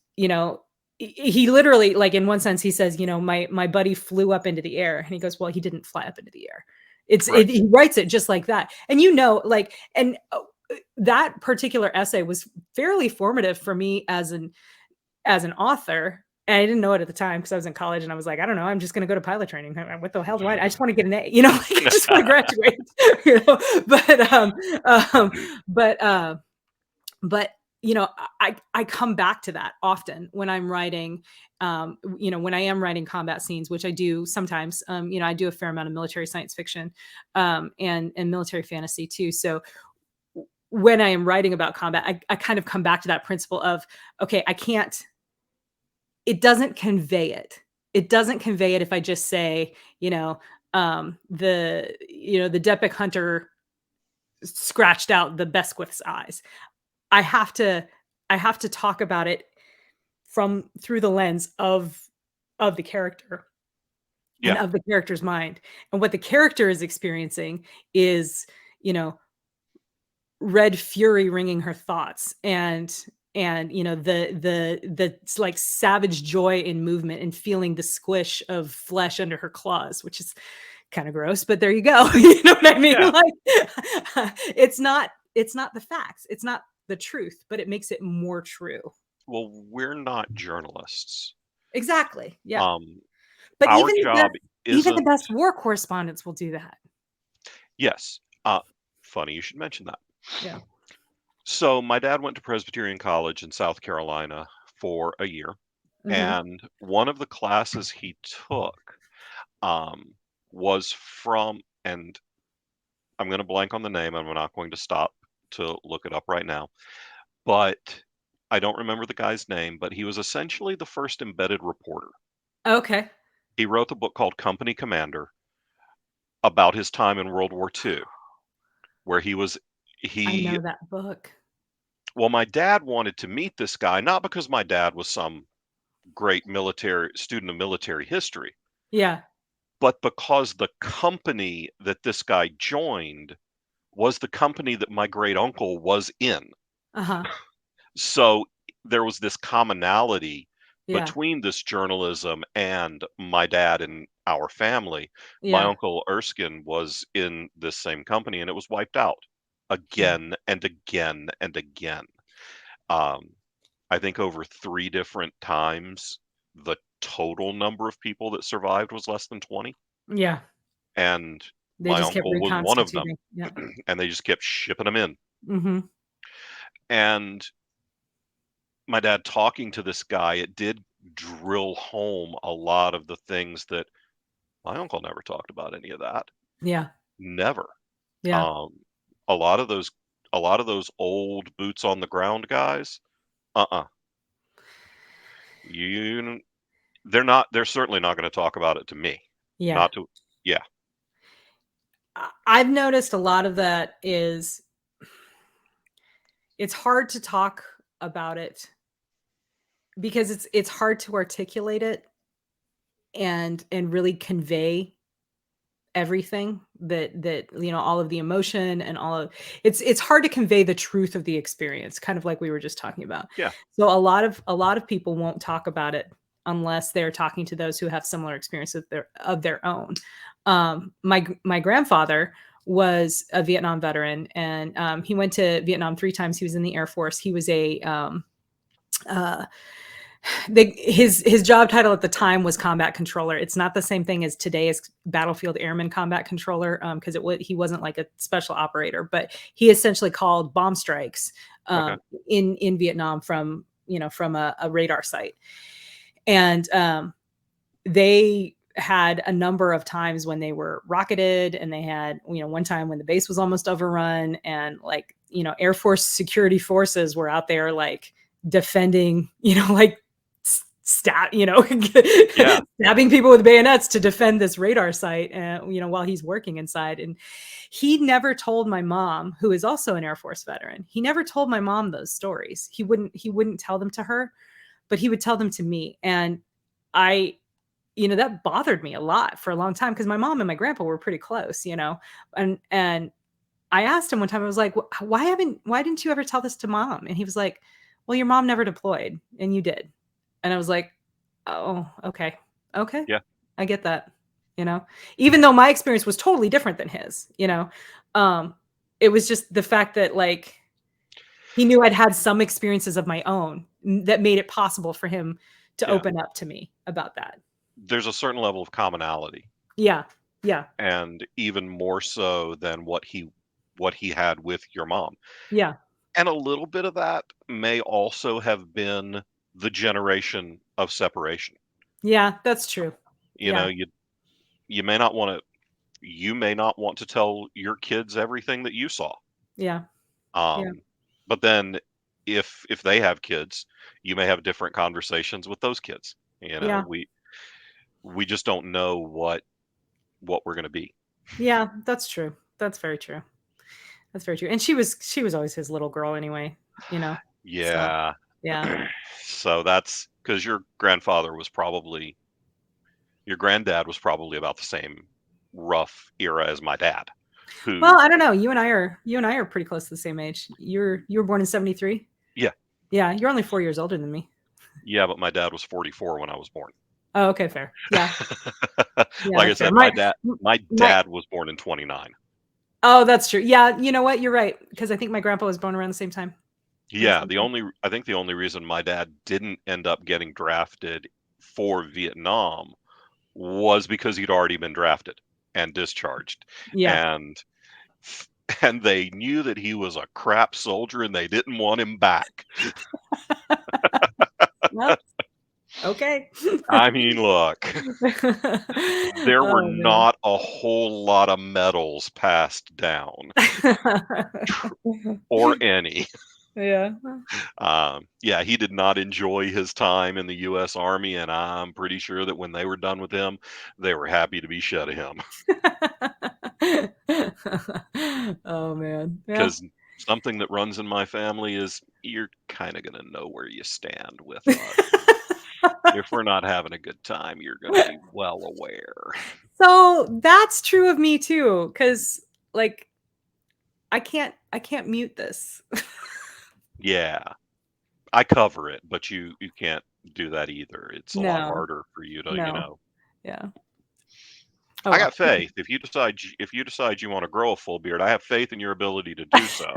he literally, like, in one sense, he says, my buddy flew up into the air, and he goes, well, he didn't fly up into the air. Right. He writes it just like that. And, like, and that particular essay was fairly formative for me as an author. And I didn't know it at the time, because I was in college and I was like, I don't know, I'm just going to go to pilot training. What the hell do I just want to get an A, like, I just want to graduate, but, um, but, but I come back to that often when I'm writing, when I am writing combat scenes, which I do sometimes. I do a fair amount of military science fiction, and military fantasy too. So when I am writing about combat, I kind of come back to that principle of, okay, it doesn't convey it. It doesn't convey it if I just say, you know, the Depik hunter scratched out the Besquith's eyes. I have to I have to talk about it from through the lens of the character and Yeah. of the character's mind. And what the character is experiencing is, you know, red fury ringing her thoughts and the like savage joy in movement and feeling the squish of flesh under her claws, which is kind of gross, but there you go. You know what I mean? Yeah. Like it's not the facts, it's not the truth, but it makes it more true. Well, we're not journalists. Exactly. Yeah. Um, But our job even the isn't. best war correspondents will do that. Yes. Funny you should mention that. Yeah. So my dad went to Presbyterian College in South Carolina for a year, Mhm. and one of the classes he took um, was from, and I'm going to blank on the name. I'm not going to stop to look it up right now, but I don't remember the guy's name, but he was essentially the first embedded reporter. Okay. He wrote the book called Company Commander about his time in World War II, where I he know that book. well, my dad wanted to meet this guy, not because my dad was some great military student of military history, Yeah. but because the company that this guy joined was the company that my great uncle was in. Uh-huh. So there was this commonality Yeah. between this journalism and my dad and our family. My Yeah. uncle Erskine was in this same company and it was wiped out Yeah. again and again and again. Um, I think over 3 different times, the total number of people that survived was less than 20, Yeah. and They my just kept uncle was one of them, reconstituting. Yeah. and they just kept shipping them in. Mhm. And my dad talking to this guy, it did drill home a lot of the things that my uncle never talked about any of that. Yeah. Never. Yeah. Um, a lot of those a lot of those old boots on the ground guys, uh-uh. You they're certainly not gonna talk about it to me. Yeah. Not to Yeah, I've noticed a lot of that is it's hard to talk about it because it's hard to articulate it and really convey everything that all of the emotion and all of it's hard to convey the truth of the experience, kind of like we were just talking about. yeah, So a lot of people won't talk about it unless they're talking to those who have similar experiences of their own. My grandfather was a Vietnam veteran, and he went to Vietnam 3 times. He was in the Air Force. He was a uh, his job title at the time was combat controller. It's not the same thing as today as battlefield airman combat controller, because he wasn't like a special operator, but he essentially called bomb strikes okay, in Vietnam from from a radar site, and they had a number of times when they were rocketed, and they had one time when the base was almost overrun, and like Air Force security forces were out there like defending like stab yeah, stabbing people with bayonets to defend this radar site, while he's working inside. And he never told my mom, who is also an Air Force veteran, he never told my mom those stories. He wouldn't tell them to her, but he would tell them to me. And I that bothered me a lot for a long time, because my mom and my grandpa were pretty close, and I asked him one time, I was like, why didn't you ever tell this to mom? And he was like, well, your mom never deployed and you did. And I was like, oh, okay. Okay. yeah. I get that, you know, even though my experience was totally different than his, um, it was just the fact that like he knew I'd had some experiences of my own that made it possible for him to Yeah. open up to me about that. There's a certain level of commonality, Yeah. Yeah. and even more so than what he had with your mom. Yeah. And a little bit of that may also have been the generation of separation. Yeah. That's true. You know, Yeah. you may not wanna you may not want to tell your kids everything that you saw. Yeah. Yeah. Um, but then if they have kids, you may have different conversations with those kids. You know, Yeah. we just don't know what we're gonna be. Yeah, that's true. That's very true. That's very true. And she was always his little girl anyway, you know? So, Yeah. yeah. So that's because your granddad was probably about the same rough era as my dad, Well, who I don't know. You and I are pretty close to the same age. You were born in 73? yeah, Yeah, you're only 4 years older than me. yeah, but my dad was 44 when I was born. Oh, okay, fair. Yeah. Yeah, Like I that's fair. said, my My dad was born in '29. Oh, that's true. Yeah, you know what? You're right, because I think my grandpa was born around the same time. Around the Yeah, same time. I think the only reason my dad didn't end up getting drafted for Vietnam was because he'd already been drafted and discharged, Yeah. and and they knew that he was a crap soldier and they didn't want him back. Well, okay. I mean, look, there were Oh, man. not a whole lot of medals passed down, or any. Yeah. Yeah, he did not enjoy his time in the U.S. Army, and I'm pretty sure that when they were done with him, they were happy to be shed of him. Oh, man. Yeah. Because something that runs in my family is you're kind of going to know where you stand with us. If we're not having a good time, you're going to be well aware. So, that's true of me too, because like, I can't mute this. Yeah, I cover it, but you can't do that either. It's a lot No, harder for you to, no. Yeah. Oh, I got well. faith. If you decide you want to grow a full beard, I have faith in your ability to do so.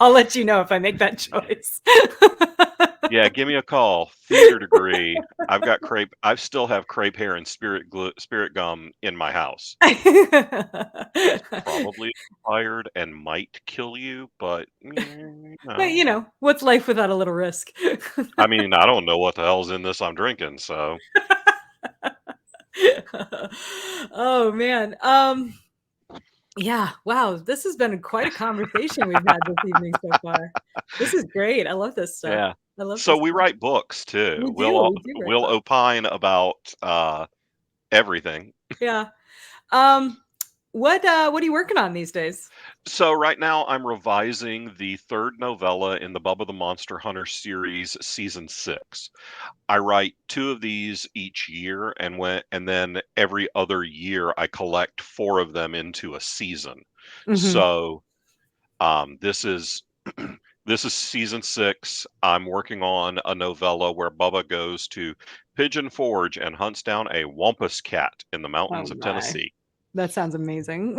I'll let you know if I make that choice. Yeah, give me a call. Theater degree. I still have crepe hair and spirit gum in my house. It's probably expired and might kill you, but But, no. what's life without a little risk? I mean, I don't know what the hell's in this I'm drinking, so Oh, man. Yeah, wow, this has been quite a conversation we've had this evening so far. This is great. I love this stuff. yeah. I love So this we stuff. write books too. We do write We'll books. opine about everything. Yeah. Um, what are you working on these days? So right now I'm revising the third novella in the Bubba the Monster Hunter series, season 6. I write 2 of these each year, and then every other year I collect 4 of them into a season. Mhm. So, this is this is season 6. I'm working on a novella where Bubba goes to Pigeon Forge and hunts down a wampus cat in the Oh mountains of my. Tennessee. That sounds amazing.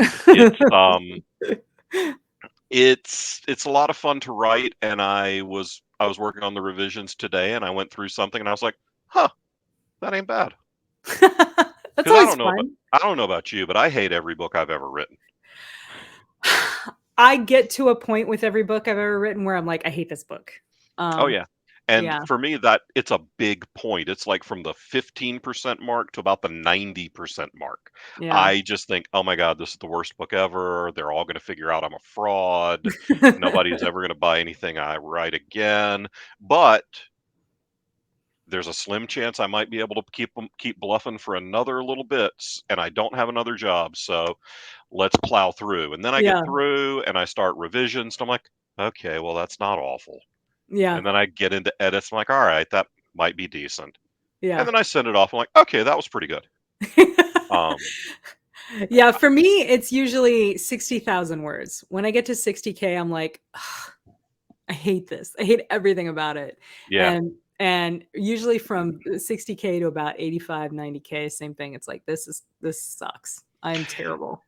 It's, it's a lot of fun to write, and I was working on the revisions today, and I went through something, and I was like, "Huh, that ain't bad." That's Because always fun. I don't know about you, but I hate every book I've ever written. I get to a point with every book I've ever written where I'm like, "I hate this book." Oh, Um, yeah. And yeah, for me, that it's a big point. It's like from the 15% mark to about the 90% mark. yeah. I just think, "Oh my god, this is the worst book ever. They're all gonna figure out I'm a fraud. Nobody's ever gonna buy anything I write again." But there's a slim chance I might be able to keep bluffing for another little bit, and I don't have another job, so let's plow through. And then I get Yeah, through and I start revisions, and I'm like, "Okay, well, that's not awful." yeah, And then I get into edits, I'm like, "All right, that might be decent." And yeah. then I send it off, I'm like, "Okay, that was pretty good." Um, Yeah, for me, it's usually 60,000 words. When I get to 60K, I'm like, "Ugh, I hate this. I hate everything about it." yeah, And usually from 60K to about 85, 90K, same thing. It's like, this sucks. I'm terrible.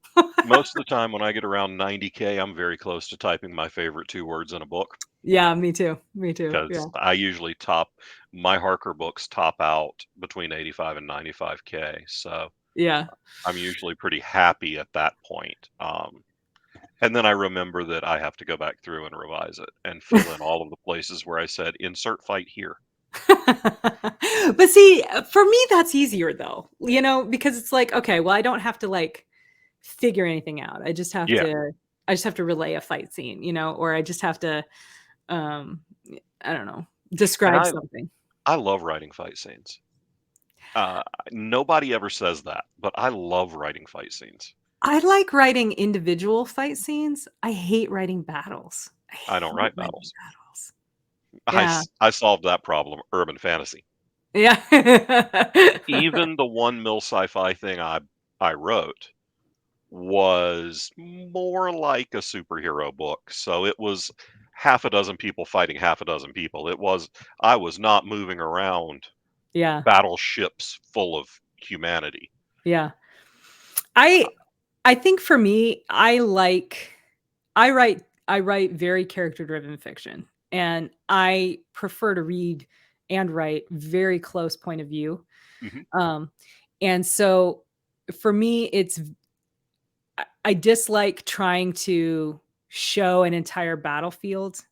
most of the time when I get around 90K, I'm very close to typing my favorite 2 words in a book, Yeah, me too. Me too. Yeah. because I usually my Harker books top out between 85 and 95K, so Yeah. I'm usually pretty happy at that point. And then I remember that I have to go back through and revise it and fill in all of the places where I said, "Insert fight here." But see, for me, that's easier though, because it's like, okay, well, I don't have to like figure anything out. I just have Yeah. to relay a fight scene, or I just have to um, I don't know, And describe something. I love writing fight scenes. Nobody ever says that, but I love writing fight scenes. I like writing individual fight scenes. I hate writing battles. I I don't hate write writing battles. battles. Yeah. I solved that problem, urban fantasy. Yeah. Even the one mil sci-fi thing I wrote was more like a superhero book, so it was half a dozen people fighting half a dozen people. I was not moving around Yeah. battleships full of humanity. Yeah. I I think for me, I write very character-driven fiction, and I prefer to read and write very close point of view. Mhm. Um, and so for me, I dislike trying to show an entire battlefield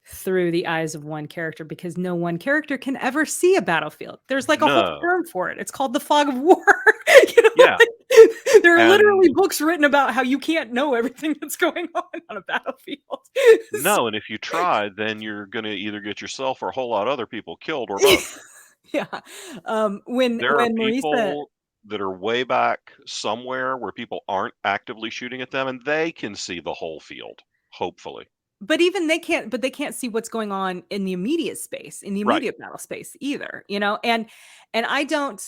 through the eyes of one character because no one character can ever see a battlefield. There's like a whole No. term for it. It's called the fog of war. You know, Yeah, like, there are and literally books written about how you can't know everything that's going on a battlefield. So, no, and if you try, then you're gonna either get yourself or a whole lot of other people killed or both. yeah. When There are when Marisa people that are way back somewhere where people aren't actively shooting at them, and they can see the whole field, hopefully. but even they can't see what's going on in the immediate space, in the Right. immediate battle space either, you know? And I don't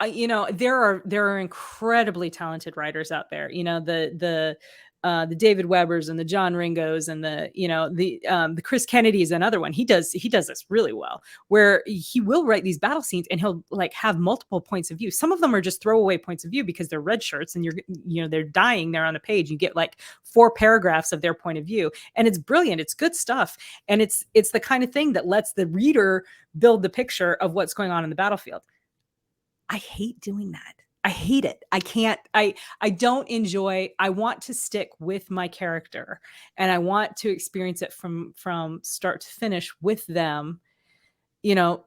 you know, there are incredibly talented writers out there. You know, the David Webbers and the John Ringos and the Chris Kennedy is another one. He does this really well, where he will write these battle scenes and he'll like have multiple points of view. Some of them are just throwaway points of view because they're red shirts and they're dying there on the page. You get like 4 paragraphs of their point of view, and it's brilliant. It's good stuff, and it's the kind of thing that lets the reader build the picture of what's going on in the battlefield. I hate doing that. I hate it. I can't I don't enjoy. I want to stick with my character and I want to experience it from start to finish with them, you know,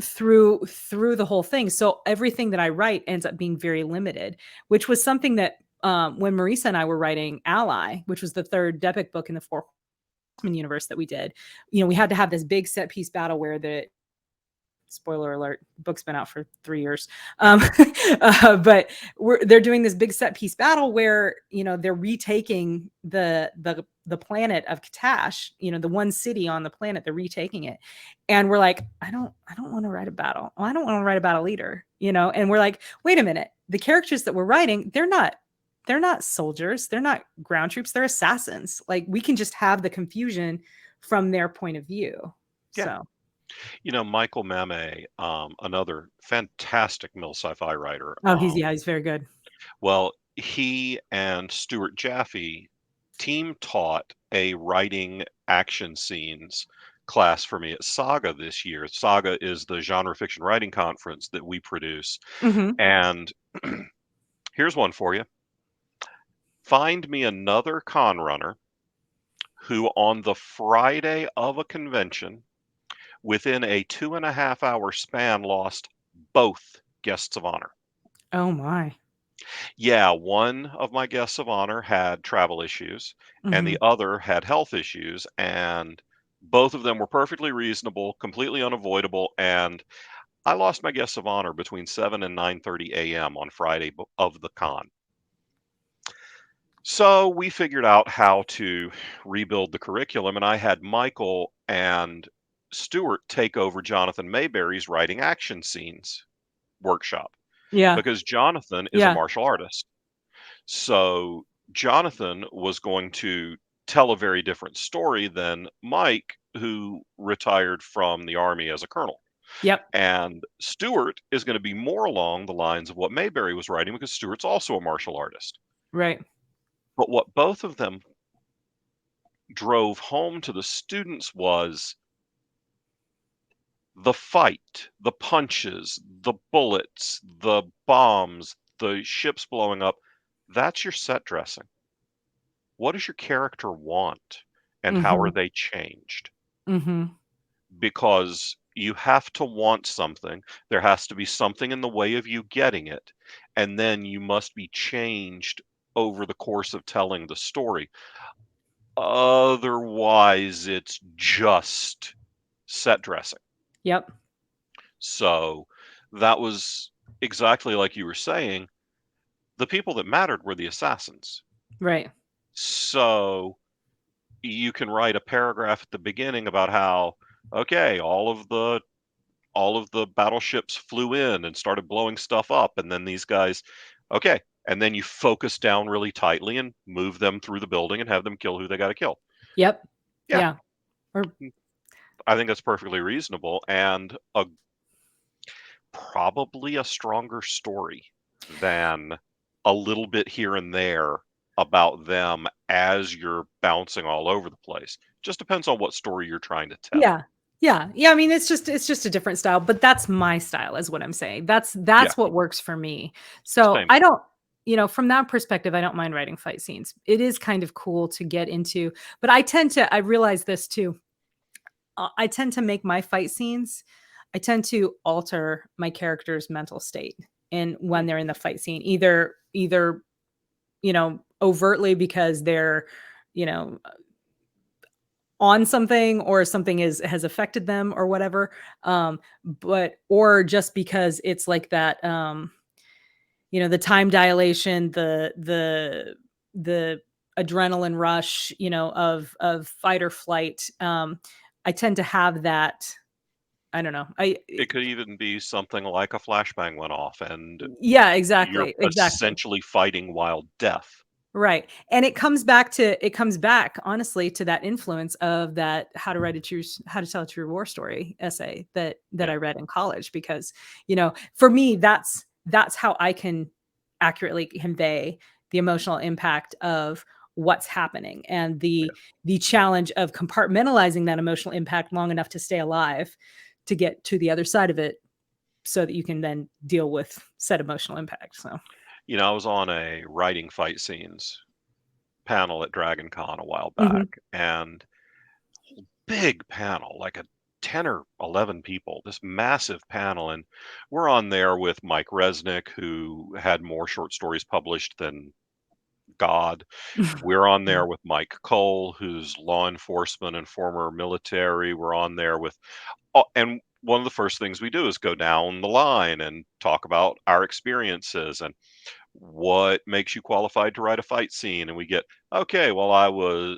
through the whole thing. So everything that I write ends up being very limited, which was something that when Marisa and I were writing Ally, which was the third Depic book in the Four Horsemen universe that we did, you know, we had to have this big set piece battle where the spoiler alert, the book's been out for 3 years. But they're doing this big set piece battle where, you know, they're retaking the planet of Katash, you know, the one city on the planet, they're retaking it. And we're like, I don't want to write a battle. Well, I don't want to write a battle either, you know? And we're like, wait a minute, the characters that we're writing, they're not soldiers, they're not ground troops, they're assassins. Like we can just have the confusion from their point of view. Yeah. So Michael Mamet, another fantastic mil sci-fi writer, oh, he's very good. well, he and Stuart Jaffe team taught a writing action scenes class for me at Saga this year. Saga is the genre fiction writing conference that we produce. Mhm. And here's one for you. Find me another con runner who, on the Friday of a convention, within a 2.5 hour span, lost both guests of honor. Oh my. Yeah, one of my guests of honor had travel issues, and the Mhm. other had health issues, and both of them were perfectly reasonable, completely unavoidable, and I lost my guests of honor between 7 and 9:30 a.m. on Friday of the con. So we figured out how to rebuild the curriculum, and I had Michael and Stuart take over Jonathan Mayberry's writing action scenes workshop Yeah. because Jonathan is a Yeah. martial artist. So Jonathan was going to tell a very different story than Mike, who retired from the army as a colonel. Yep. And Stuart is going to be more along the lines of what Mayberry was writing because Stuart's also a martial artist. Right. But what both of them drove home to the students was the fight, the punches, the bullets, the bombs, the ships blowing up. That's your set dressing. What does your character want and how are Mhm. they changed? Mhm. Because you have to want something. There has to be something in the way of you getting it, and then you must be changed over the course of telling the story. Otherwise, it's just set dressing. Yep. So that was exactly like you were saying. The people that mattered were the assassins. Right. So you can write a paragraph at the beginning about how, okay, all of the battleships flew in and started blowing stuff up, and then these guys, okay, and then you focus down really tightly and move them through the building and have them kill who they got to kill. Yep. Yeah, Yeah. Or I think that's perfectly reasonable and probably a stronger story than a little bit here and there about them as you're bouncing all over the place. Just depends on what story you're trying to tell. yeah. Yeah. Yeah, I mean, it's just a different style, but that's my style is what I'm saying. That's Yeah, that's what works for me. So, same. I don't from that perspective, I don't mind writing fight scenes. It is kind of cool to get into, but I realize this too. I tend to make my fight scenes I tend to alter my character's mental state and Hmm. when they're in the fight scene, either, overtly because they're, you know, on something or something has affected them or whatever. But or just because it's like that, the time dilation, the adrenaline rush, of fight or flight. I tend to have that. I don't know. It could even be something like a flashbang went off and Yeah, you're exactly, exactly. essentially fighting wild death. Right, and it comes back, honestly, to that influence of that How to Tell a True War Story essay that Yeah, I read in college because, for me, that's how I can accurately convey the emotional impact of what's happening and yeah. the challenge of compartmentalizing that emotional impact long enough to stay alive to get to the other side of it so that you can then deal with said emotional impact, so. I was on a writing fight scenes panel at Dragon Con a while back, Mhm. and big panel, like a 10 or 11 people, this massive panel. And we're on there with Mike Resnick, who had more short stories published than God. We're on Yeah. there with Mike Cole, who's law enforcement and former military. We're on there with, and one of the first things we do is go down the line and talk about our experiences and what makes you qualified to write a fight scene. And we get, okay, well,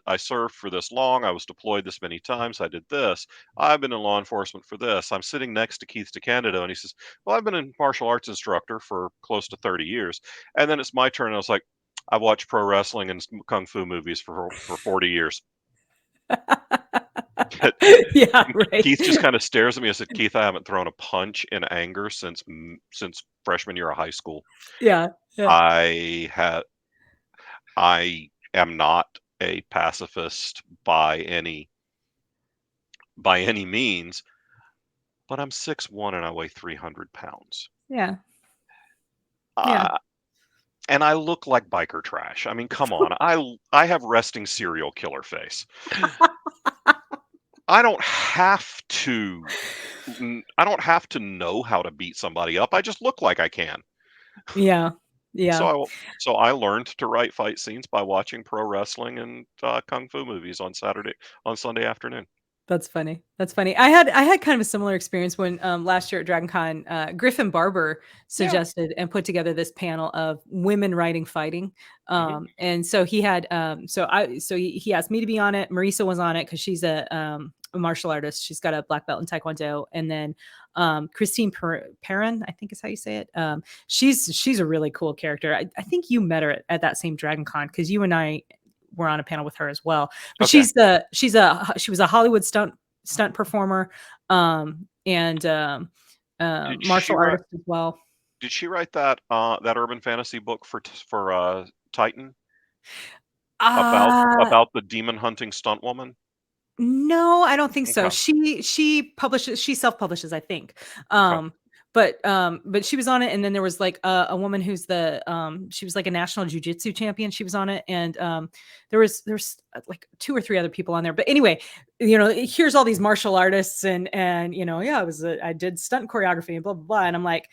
I served for this long, I was deployed this many times, I did this, I've been in law enforcement for this. I'm sitting next to Keith DeCandido and he says, well, I've been a martial arts instructor for close to 30 years. And then it's my turn and I was like, I've watched pro wrestling and kung fu movies for 40 years. Yeah, right. Keith just kind of stares at me. I said, Keith, I haven't thrown a punch in anger since freshman year of high school. Yeah, yeah, I had I am not a pacifist by any means, but I'm 6'1" and I weigh 300 pounds. yeah, yeah. Uh, and I look like biker trash. I mean, come on. I have resting serial killer face. I don't have to I don't have to know how to beat somebody up. I just look like I can. Yeah, So yeah. I learned to write fight scenes by watching pro wrestling and kung fu movies on Sunday afternoon. That's funny. That's funny. I had kind of a similar experience when, last year at DragonCon, Griffin Barber Yeah. suggested and put together this panel of women writing fighting. Hmm. And so he had, he asked me to be on it. Marisa was on it because she's a martial artist. She's got a black belt in Taekwondo. And then Christine Perrin, I think is how you say it. She's a really cool character. I think you met her at that same DragonCon because you and I were on a panel with her as well. But Okay. she was a Hollywood stunt performer, and Did she martial write? artist as well. Did she write that urban fantasy book for Titan about Uh about the demon hunting stunt woman? No, I don't think so. Okay. She self-publishes, I think. Okay. Um, but she was on it, and then there was like a woman who's she was like a national jujitsu champion. She was on it, and there's like two or three other people on there. But anyway, here's all these martial artists, and yeah, I did stunt choreography and blah blah blah, and I'm like,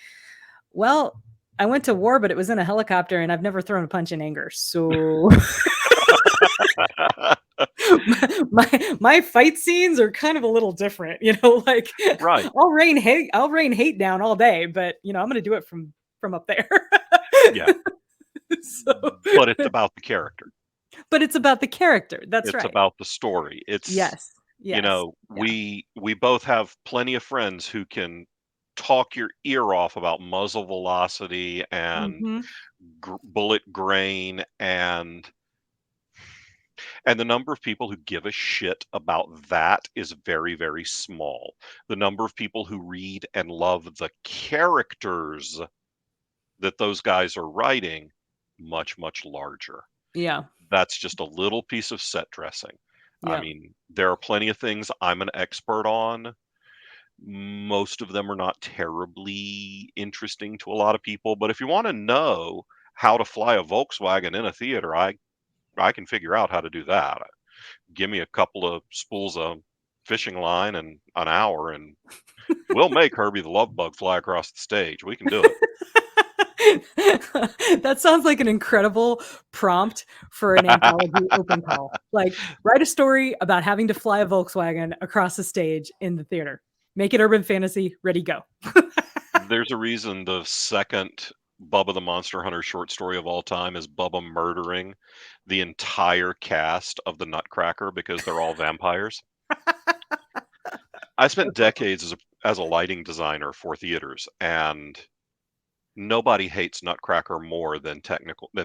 well, I went to war, but it was in a helicopter, and I've never thrown a punch in anger, so My fight scenes are kind of a little different, you know, like Right. I'll rain hate down all day, but you know, I'm gonna do it from up there. Yeah. So But it's about the character. but it's about the character. That's It's right. about the story. It's Yes. Yes. Yeah. we both have plenty of friends who can talk your ear off about muzzle velocity and Mhm. bullet grain and the number of people who give a shit about that is very, very small. The number of people who read and love the characters that those guys are writing, much, much larger. Yeah. That's just a little piece of set dressing. I Yep. mean, there are plenty of things I'm an expert on. Most of them are not terribly interesting to a lot of people, but if you want to know how to fly a Volkswagen in a theater, I can figure out how to do that. Give me a couple of spools of fishing line and an hour, and we'll make Herbie the Love Bug fly across the stage. We can do it. That sounds like an incredible prompt for an anthology open call. Like, write a story about having to fly a Volkswagen across the stage in the theater. Make it urban fantasy, ready, go. There's a reason the second Bubba the Monster Hunter short story of all time is Bubba murdering the entire cast of the Nutcracker because they're all vampires. I spent decades as a lighting designer for theaters, and nobody hates Nutcracker more than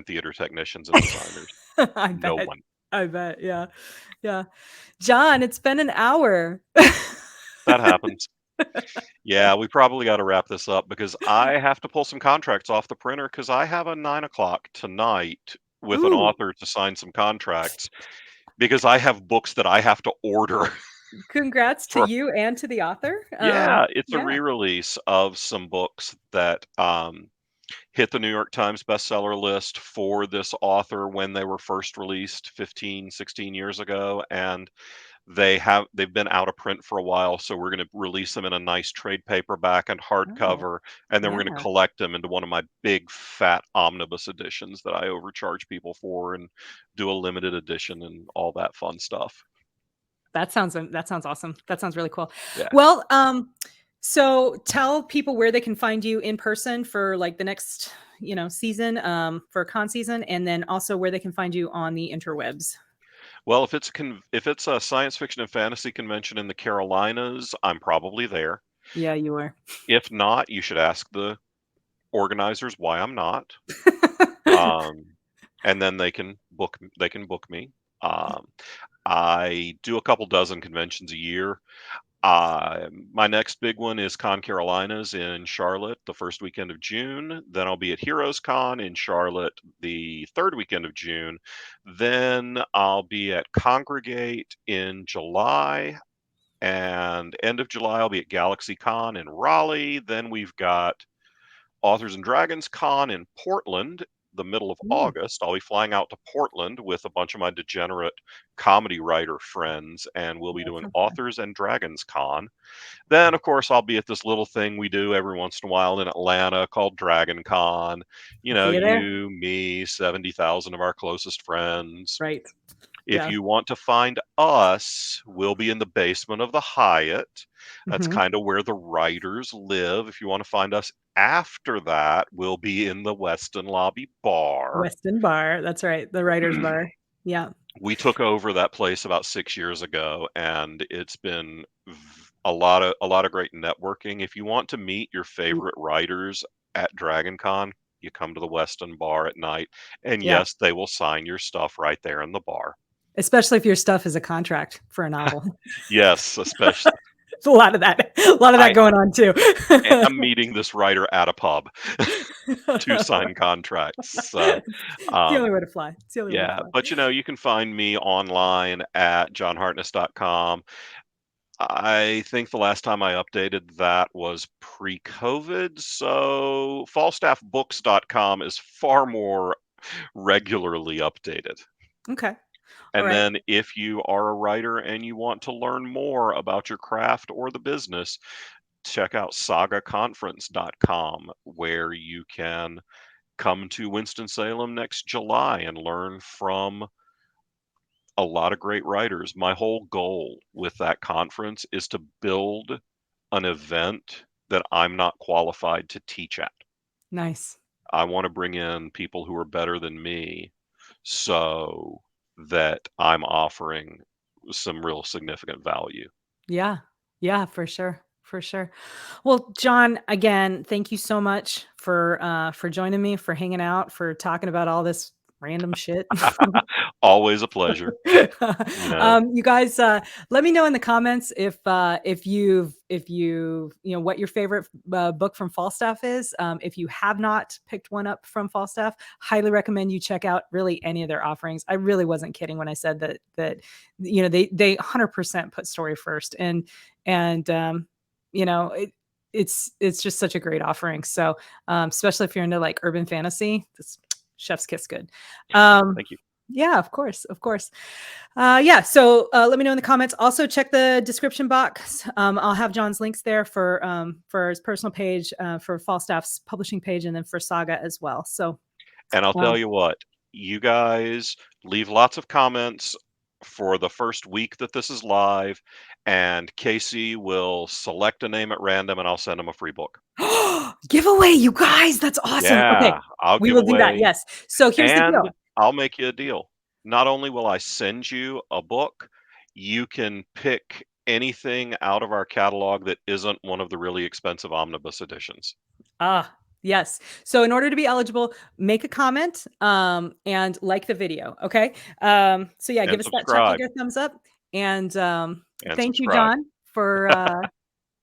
theater technicians and designers. I No bet. one. I bet. Yeah. Yeah. John, it's been an hour. That happens. Yeah, we probably got to wrap this up because I have to pull some contracts off the printer because I have a 9 o'clock tonight with an Ooh, author to sign some contracts because I have books that I have to order congrats to for. you and to the author. Yeah, it's a Yeah. re-release of some books that hit the New York Times bestseller list for this author when they were first released 15, 16 years ago, and they've been out of print for a while, so we're going to release them in a nice trade paperback and Oh, hardcover, and then we're going to yeah. collect them into one of my big fat omnibus editions that I overcharge people for and do a limited edition and all that fun stuff. That sounds awesome. That sounds really cool. Yeah. Well, so tell people where they can find you in person for like the next, you know, season, for con season, and then also where they can find you on the interwebs. Well, if it's a science fiction and fantasy convention in the Carolinas, I'm probably there. Yeah, you are. If not, you should ask the organizers why I'm not. Um, and then they can book me. Um, I do a couple dozen conventions a year. My next big one is Con Carolinas in Charlotte the first weekend of June. Then I'll be at Heroes Con in Charlotte the third weekend of June. Then I'll be at Congregate in July. And end of July, I'll be at Galaxy Con in Raleigh. Then we've got Authors and Dragons Con in Portland, the middle of Mm, August. I'll be flying out to Portland with a bunch of my degenerate comedy writer friends, and we'll be that doing sounds fun. Authors and Dragons Con. Then, of course, I'll be at this little thing we do every once in a while in Atlanta called Dragon Con. You know, See you there. you, me, 70,000 of our closest friends. Right. If Yeah. you want to find us, we'll be in the basement of the Hyatt. That's Hmm. kind of where the writers live. If you want to find us after that, we'll be in the Weston Lobby Bar. Weston Bar. That's right. The writer's bar. Yeah. We took over that place about 6 years ago, and it's been a lot of great networking. If you want to meet your favorite writers at Dragon Con, you come to the Weston Bar at night, and Yeah. yes, they will sign your stuff right there in the bar. Especially if your stuff is a contract for a novel. Yes, especially It's a lot of that. A lot of that I going on too. am meeting this writer at a pub to sign contracts. So, It's the um, only way to fly. It's the only way to yeah, fly. but you can find me online at johnhartness.com. I think the last time I updated that was pre-COVID, so falstaffbooks.com is far more regularly updated. Okay. All And right. then if you are a writer and you want to learn more about your craft or the business, check out sagaconference.com where you can come to Winston-Salem next July and learn from a lot of great writers. My whole goal with that conference is to build an event that I'm not qualified to teach at. Nice. I wanna bring in people who are better than me so that I'm offering some real significant value. Yeah. Yeah, for sure, for sure. Well, John, again, thank you so much for joining me, for hanging out, for talking about all this random shit. Always a pleasure, you know? You guys, let me know in the comments if what your favorite book from Falstaff is. If you have not picked one up from Falstaff, highly recommend you check out really any of their offerings. I really wasn't kidding when I said that they 100% put story first, and you know it's just such a great offering. So especially if you're into like urban fantasy, this chef's kiss good. Um, Thank you. yeah, of course, of course. Yeah, so let me know in the comments. Also, check the description box. I'll have John's links there for his personal page, for Falstaff's publishing page, and then for Saga as well. So, And I'll tell um, you what, you guys leave lots of comments for the first week that this is live, and Casey will select a name at random, and I'll send him a free book. giveaway, you guys, that's awesome. Okay, Yeah, I'll we give will do that. away Yes. So here's the and deal. I'll make you a deal. Not only will I send you a book, you can pick anything out of our catalog that isn't one of the really expensive omnibus editions. Ah, yes. So in order to be eligible, make a comment, and like the video, okay? So yeah, give And us that chuckle subscribe, gear thumbs up, and, and thank you, subscribe. John,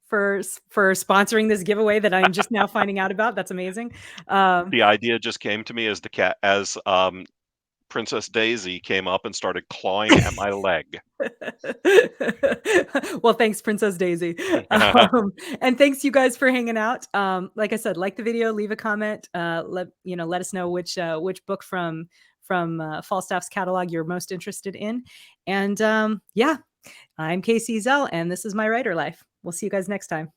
for sponsoring this giveaway that I'm just now finding out about. That's amazing. Um The idea just came to me as the cat as, Princess Daisy came up and started clawing at my leg. Well, thanks, Princess Daisy. And thanks you guys for hanging out. Like I said, like the video, leave a comment, let us know which book from Falstaff's catalog you're most interested in. And yeah, I'm Casey Zell, and this is my writer life. We'll see you guys next time.